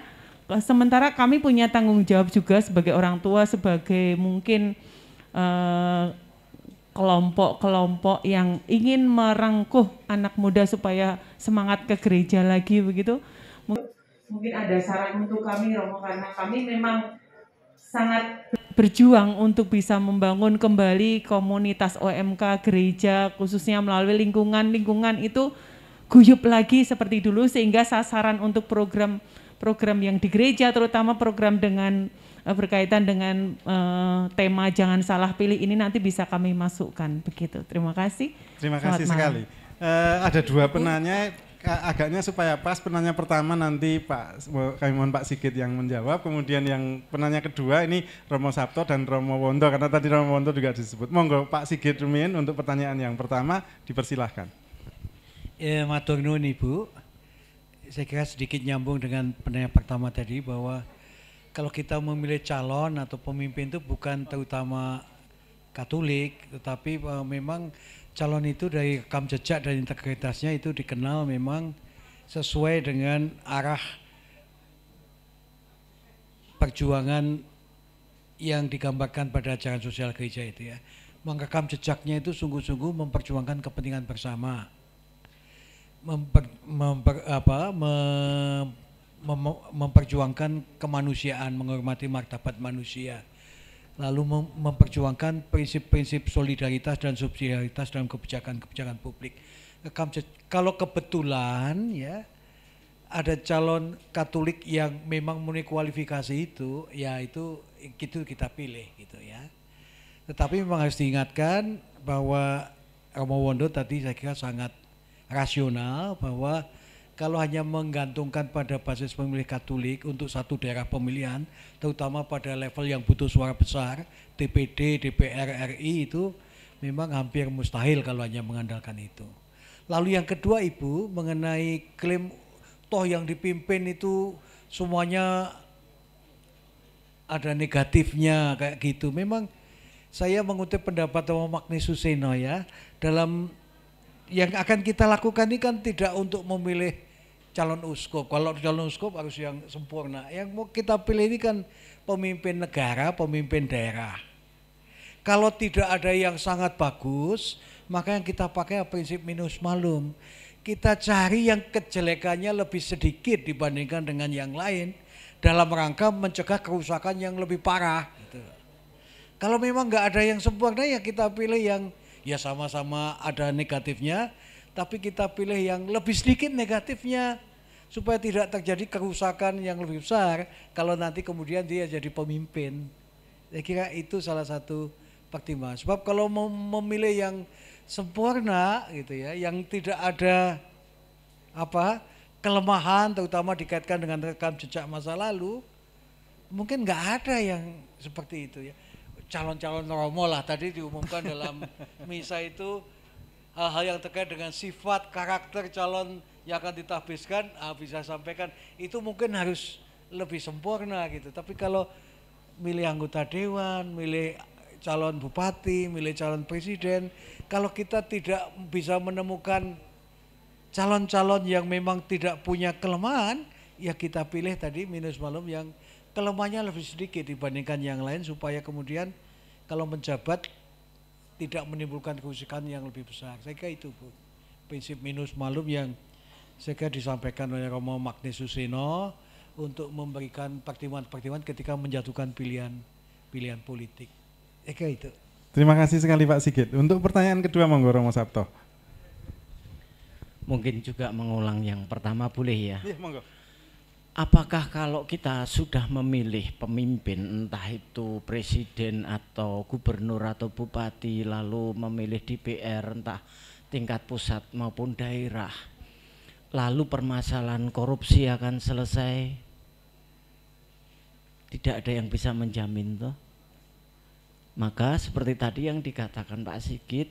sementara kami punya tanggung jawab juga sebagai orang tua, sebagai mungkin kelompok-kelompok yang ingin merangkuh anak muda supaya semangat ke gereja lagi begitu. Mungkin ada saran untuk kami Romo, karena kami memang sangat berjuang untuk bisa membangun kembali komunitas OMK gereja, khususnya melalui lingkungan itu guyup lagi seperti dulu, sehingga sasaran untuk program yang di gereja, terutama program dengan berkaitan dengan tema jangan salah pilih ini nanti bisa kami masukkan begitu. Terima kasih. Terima kasih sekali. Ada 2 penanya. Agaknya supaya pas, penanya pertama nanti kami mohon Pak Sigit yang menjawab, kemudian yang penanya kedua ini Romo Sabto dan Romo Wondo, karena tadi Romo Wondo juga disebut. Monggo Pak Sigit Rumin untuk pertanyaan yang pertama, dipersilahkan. Matur nuwun Ibu, saya kira sedikit nyambung dengan penanya pertama tadi, bahwa kalau kita memilih calon atau pemimpin itu bukan terutama Katolik, tetapi memang calon itu dari rekam jejak dan integritasnya itu dikenal memang sesuai dengan arah perjuangan yang digambarkan pada ajaran sosial gereja itu ya. Rekam jejaknya itu sungguh-sungguh memperjuangkan kepentingan bersama, memperjuangkan kemanusiaan, menghormati martabat manusia, lalu memperjuangkan prinsip-prinsip solidaritas dan subsidiaritas dalam kebijakan-kebijakan publik. Kalau kebetulan ya ada calon Katolik yang memang memenuhi kualifikasi itu, ya itu kita pilih gitu ya. Tetapi memang harus diingatkan bahwa Romo Wondo tadi saya kira sangat rasional, bahwa kalau hanya menggantungkan pada basis pemilih Katolik untuk satu daerah pemilihan, terutama pada level yang butuh suara besar, DPD, DPR RI, itu memang hampir mustahil kalau hanya mengandalkan itu. Lalu yang kedua Ibu, mengenai klaim toh yang dipimpin itu semuanya ada negatifnya kayak gitu. Memang saya mengutip pendapat Romo Magnus Suseno ya, dalam yang akan kita lakukan ini kan tidak untuk memilih calon uskup. Kalau calon uskup harus yang sempurna. Yang mau kita pilih ini kan pemimpin negara, pemimpin daerah. Kalau tidak ada yang sangat bagus, maka yang kita pakai prinsip minus malum. Kita cari yang kejelekannya lebih sedikit dibandingkan dengan yang lain dalam rangka mencegah kerusakan yang lebih parah. Gitu. Kalau memang nggak ada yang sempurna, ya kita pilih yang ya sama-sama ada negatifnya, tapi kita pilih yang lebih sedikit negatifnya supaya tidak terjadi kerusakan yang lebih besar kalau nanti kemudian dia jadi pemimpin. Saya kira itu salah satu pertimbangan. Sebab kalau memilih yang sempurna gitu ya, yang tidak ada kelemahan terutama dikaitkan dengan rekam jejak masa lalu, mungkin nggak ada yang seperti itu ya. Calon-calon romo lah tadi diumumkan dalam misa itu, hal-hal yang terkait dengan sifat karakter calon yang akan ditahbiskan, bisa sampaikan itu mungkin harus lebih sempurna gitu. Tapi kalau milih anggota dewan, milih calon bupati, milih calon presiden, kalau kita tidak bisa menemukan calon-calon yang memang tidak punya kelemahan, ya kita pilih tadi minus malum yang kelemahannya lebih sedikit dibandingkan yang lain supaya kemudian kalau menjabat tidak menimbulkan kerusakan yang lebih besar. Saya kira itu Bu, prinsip minus malum yang saya kira disampaikan oleh Romo Magnus Suseno untuk memberikan pertimbangan-pertimbangan ketika menjatuhkan pilihan politik. Saya kira itu. Terima kasih sekali Pak Sigit. Untuk pertanyaan kedua monggo Romo Sabto. Mungkin juga mengulang yang pertama boleh ya? Iya monggo. Apakah kalau kita sudah memilih pemimpin, entah itu presiden atau gubernur atau bupati, lalu memilih DPR, entah tingkat pusat maupun daerah, lalu permasalahan korupsi akan selesai? Tidak ada yang bisa menjamin toh. Maka seperti tadi yang dikatakan Pak Sigit,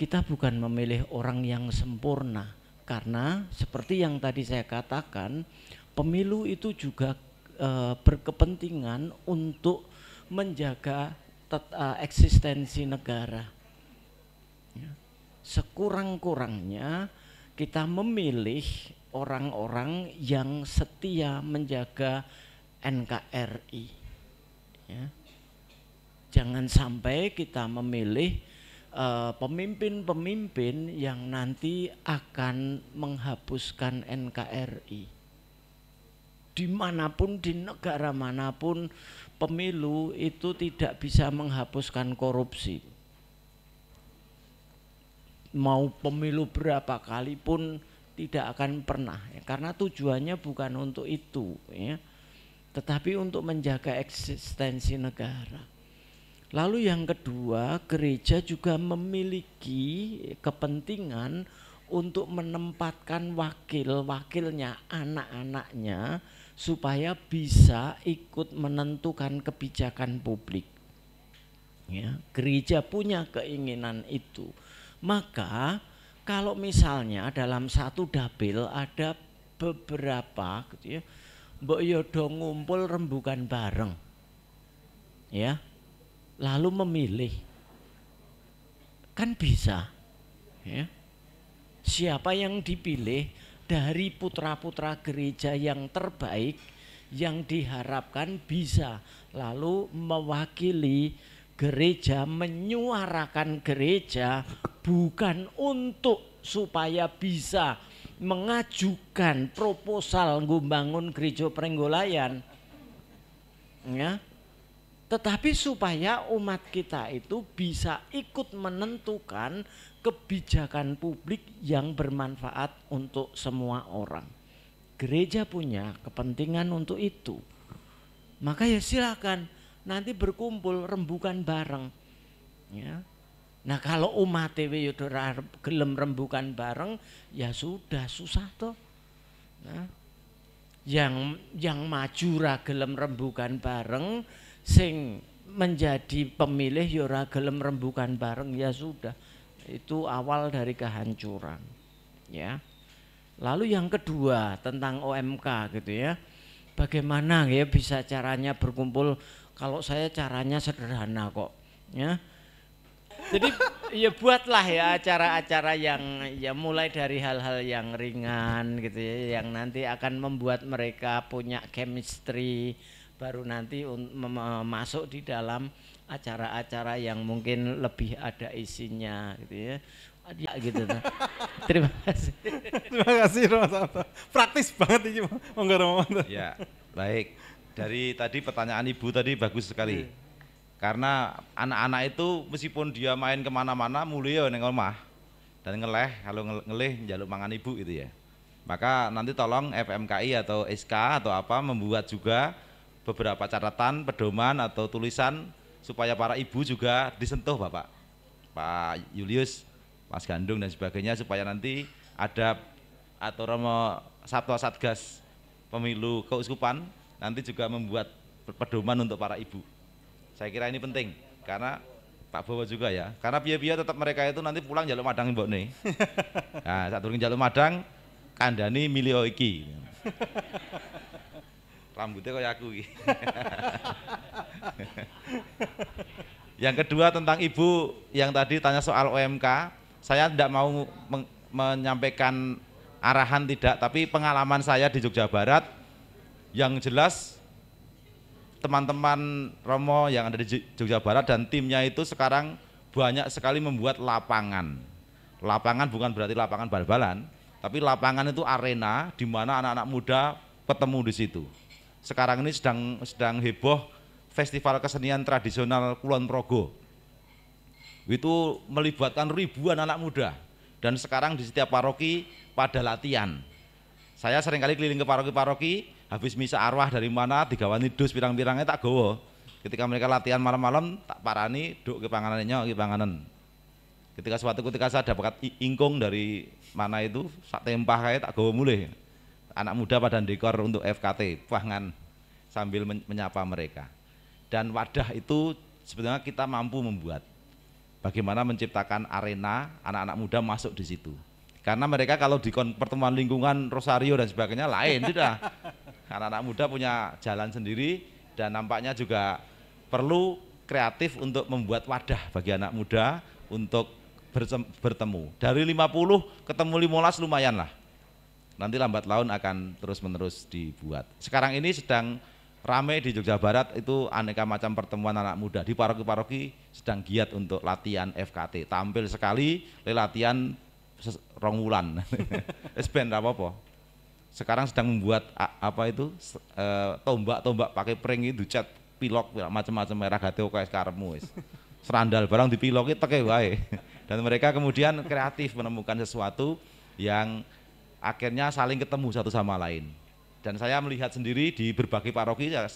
kita bukan memilih orang yang sempurna, karena seperti yang tadi saya katakan, pemilu itu juga berkepentingan untuk menjaga eksistensi negara. Ya. Sekurang-kurangnya kita memilih orang-orang yang setia menjaga NKRI. Ya. Jangan sampai kita memilih pemimpin-pemimpin yang nanti akan menghapuskan NKRI. Dimanapun, di negara manapun, pemilu itu tidak bisa menghapuskan korupsi. Mau pemilu berapa kali pun tidak akan pernah, ya, karena tujuannya bukan untuk itu, ya, tetapi untuk menjaga eksistensi negara. Lalu yang kedua, gereja juga memiliki kepentingan untuk menempatkan wakil-wakilnya, anak-anaknya, supaya bisa ikut menentukan kebijakan publik. Ya, gereja punya keinginan itu. Maka kalau misalnya dalam satu dapil ada beberapa gitu ya, mbok yodo ngumpul rembukan bareng. Ya. Lalu memilih. Kan bisa. Ya. Siapa yang dipilih dari putra-putra gereja yang terbaik yang diharapkan bisa lalu mewakili gereja, menyuarakan gereja, bukan untuk supaya bisa mengajukan proposal membangun gereja Prenggolayan, ya, tetapi supaya umat kita itu bisa ikut menentukan kebijakan publik yang bermanfaat untuk semua orang. Gereja punya kepentingan untuk itu. Maka ya silakan nanti berkumpul rembukan bareng. Ya. Nah kalau umat dewe gelem rembukan bareng, ya sudah susah toh. Nah, yang maju ra gelem rembugan bareng, sing menjadi pemilih ya ora gelem rembugan bareng, ya sudah. Itu awal dari kehancuran. Ya. Lalu yang kedua tentang OMK gitu ya. Bagaimana ya bisa caranya berkumpul? Kalau saya caranya sederhana kok, ya. Jadi ya buatlah ya acara-acara yang ya mulai dari hal-hal yang ringan gitu ya, yang nanti akan membuat mereka punya chemistry, baru nanti masuk di dalam acara-acara yang mungkin lebih ada isinya gitu ya. Ya gitu. Terima kasih. Terima kasih Romo Sabto. Praktis banget ini monggo Romo. Ya, baik. Dari tadi pertanyaan Ibu tadi bagus sekali. Karena anak-anak itu meskipun dia main kemana-mana mulia neng omah dan ngeleh, kalau ngeleh njaluk mangan ibu gitu ya. Maka nanti tolong FMKI atau SK atau apa membuat juga beberapa catatan, pedoman atau tulisan supaya para ibu juga disentuh Bapak, Pak Julius, Mas Gandung dan sebagainya, supaya nanti ada atau Romo Sabto Satgas Pemilu Keuskupan nanti juga membuat pedoman untuk para ibu. Saya kira ini penting karena Pak Bowo juga ya, karena biaya-biaya tetap mereka itu nanti pulang jaluk madang mbok nih. Nah, saat turun jaluk madang kandani milio iki. Rambutnya kayak aku iki. Yang kedua tentang Ibu yang tadi tanya soal OMK, saya tidak mau menyampaikan arahan tidak, tapi pengalaman saya di Jogja Barat yang jelas teman-teman Romo yang ada di Jogja Barat dan timnya itu sekarang banyak sekali membuat lapangan. Lapangan bukan berarti lapangan bal-balan, tapi lapangan itu arena di mana anak-anak muda ketemu di situ. Sekarang ini sedang heboh festival kesenian tradisional Kulon Progo. Itu melibatkan ribuan anak muda dan sekarang di setiap paroki pada latihan. Saya seringkali keliling ke paroki-paroki, habis misa arwah dari mana digawani dus pirang-pirangnya tak gowo. Ketika mereka latihan malam-malam tak parani duk ke panganannya ke panganan. Ketika saya dapat ingkung dari mana itu sak tempah kayak tak gowo mulih. Anak muda pada dekor untuk FKT pangan sambil menyapa mereka. Dan wadah itu sebetulnya kita mampu membuat. Bagaimana menciptakan arena anak-anak muda masuk di situ. Karena mereka kalau di pertemuan lingkungan Rosario dan sebagainya lain sudah. Anak-anak muda punya jalan sendiri dan nampaknya juga perlu kreatif untuk membuat wadah bagi anak muda untuk bertemu. Dari 50 ketemu 15 lumayan lah. Nanti lambat laun akan terus-menerus dibuat. Sekarang ini sedang ramai di Jogja Barat itu aneka macam pertemuan anak muda. Di paroki-paroki sedang giat untuk latihan FKT. Tampil sekali, latihan rong wulan. Wis ben ra apa-apa. Sekarang sedang membuat apa itu tombak-tombak pakai pring itu cat pilok macam-macam merah gate kaya karepmu wis. Serandal barang dipiloki teke wae. Dan mereka kemudian kreatif menemukan sesuatu yang akhirnya saling ketemu satu sama lain. Dan saya melihat sendiri di berbagai paroki saya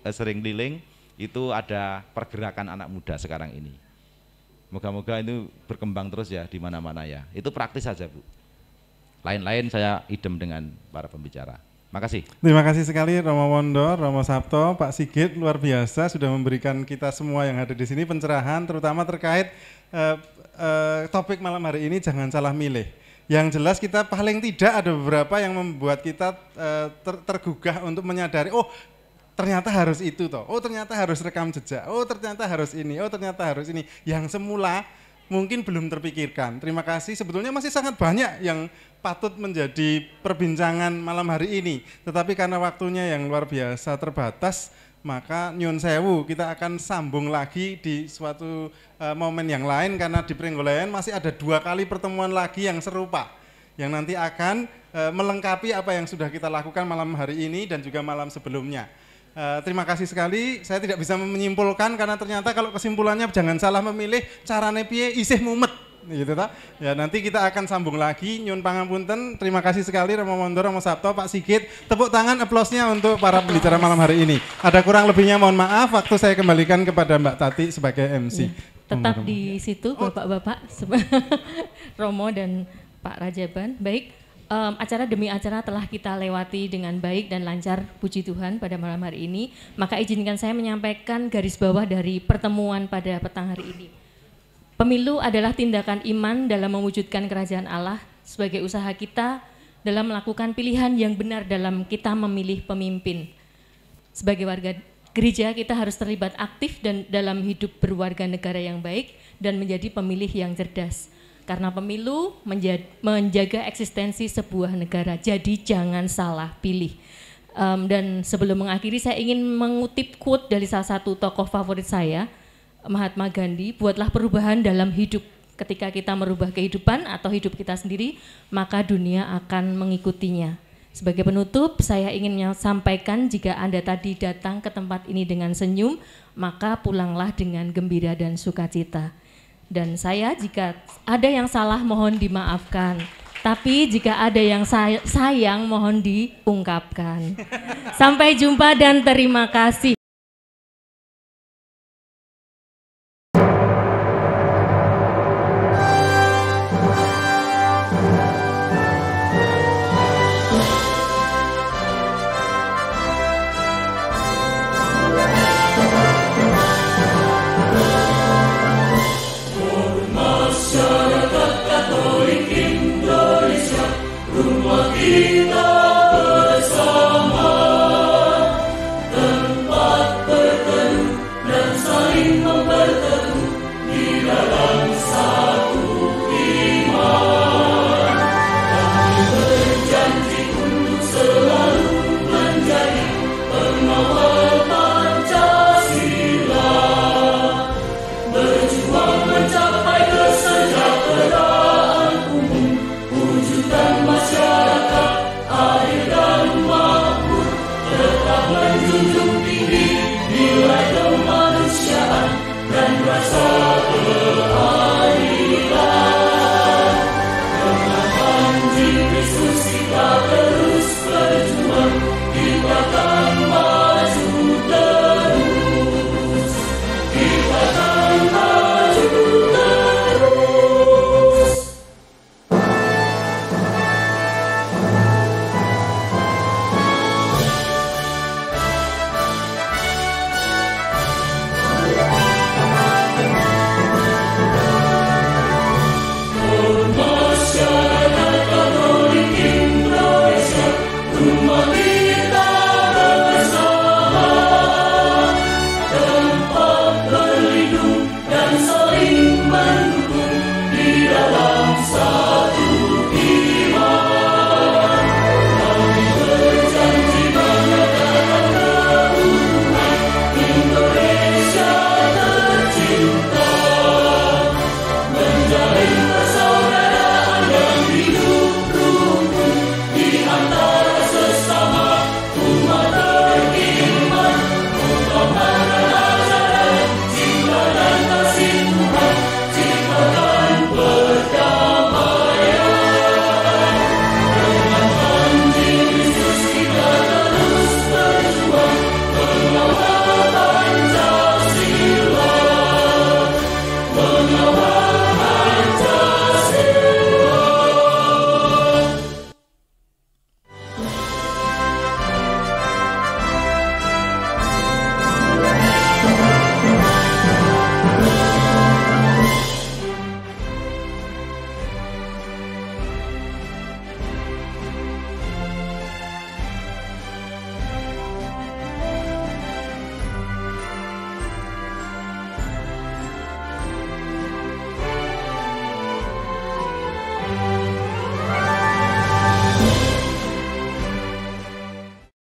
sering keliling itu ada pergerakan anak muda sekarang ini. Moga-moga itu berkembang terus ya di mana-mana ya. Itu praktis saja Bu. Lain-lain saya idem dengan para pembicara. Makasih. Terima kasih sekali Romo Wondo, Romo Sabto, Pak Sigit luar biasa sudah memberikan kita semua yang ada di sini pencerahan terutama terkait topik malam hari ini jangan salah milih. Yang jelas kita paling tidak ada beberapa yang membuat kita tergugah untuk menyadari oh ternyata harus itu toh, oh ternyata harus rekam jejak, oh ternyata harus ini, oh ternyata harus ini. Yang semula mungkin belum terpikirkan. Terima kasih, sebetulnya masih sangat banyak yang patut menjadi perbincangan malam hari ini. Tetapi karena waktunya yang luar biasa terbatas, maka nyun sewu kita akan sambung lagi di suatu momen yang lain. Karena di Pringgolean masih ada 2 kali pertemuan lagi yang serupa. Yang nanti akan melengkapi apa yang sudah kita lakukan malam hari ini dan juga malam sebelumnya. Terima kasih sekali, saya tidak bisa menyimpulkan karena ternyata kalau kesimpulannya jangan salah memilih carane piye isih mumet gitu ta. Ya nanti kita akan sambung lagi. Nyun pangapunten, terima kasih sekali Romo Wondo, Romo Sabto, Pak Sigit. Tepuk tangan aplausnya untuk para pembicara malam hari ini. Ada kurang lebihnya mohon maaf, waktu saya kembalikan kepada Mbak Tati sebagai MC. Tetap di situ Bapak-bapak Romo dan Pak Rajaban. Baik, acara demi acara telah kita lewati dengan baik dan lancar, puji Tuhan pada malam hari ini. Maka izinkan saya menyampaikan garis bawah dari pertemuan pada petang hari ini. Pemilu adalah tindakan iman dalam mewujudkan kerajaan Allah sebagai usaha kita dalam melakukan pilihan yang benar dalam kita memilih pemimpin. Sebagai warga gereja kita harus terlibat aktif dan dalam hidup berwarga negara yang baik dan menjadi pemilih yang cerdas. Karena pemilu menjaga eksistensi sebuah negara, jadi jangan salah pilih. Dan sebelum mengakhiri saya ingin mengutip quote dari salah satu tokoh favorit saya, Mahatma Gandhi, buatlah perubahan dalam hidup. Ketika kita merubah kehidupan atau hidup kita sendiri, maka dunia akan mengikutinya. Sebagai penutup, saya ingin sampaikan jika Anda tadi datang ke tempat ini dengan senyum, maka pulanglah dengan gembira dan sukacita. Dan saya jika ada yang salah mohon dimaafkan, tapi jika ada yang sayang mohon diungkapkan. Sampai jumpa dan terima kasih. Rumah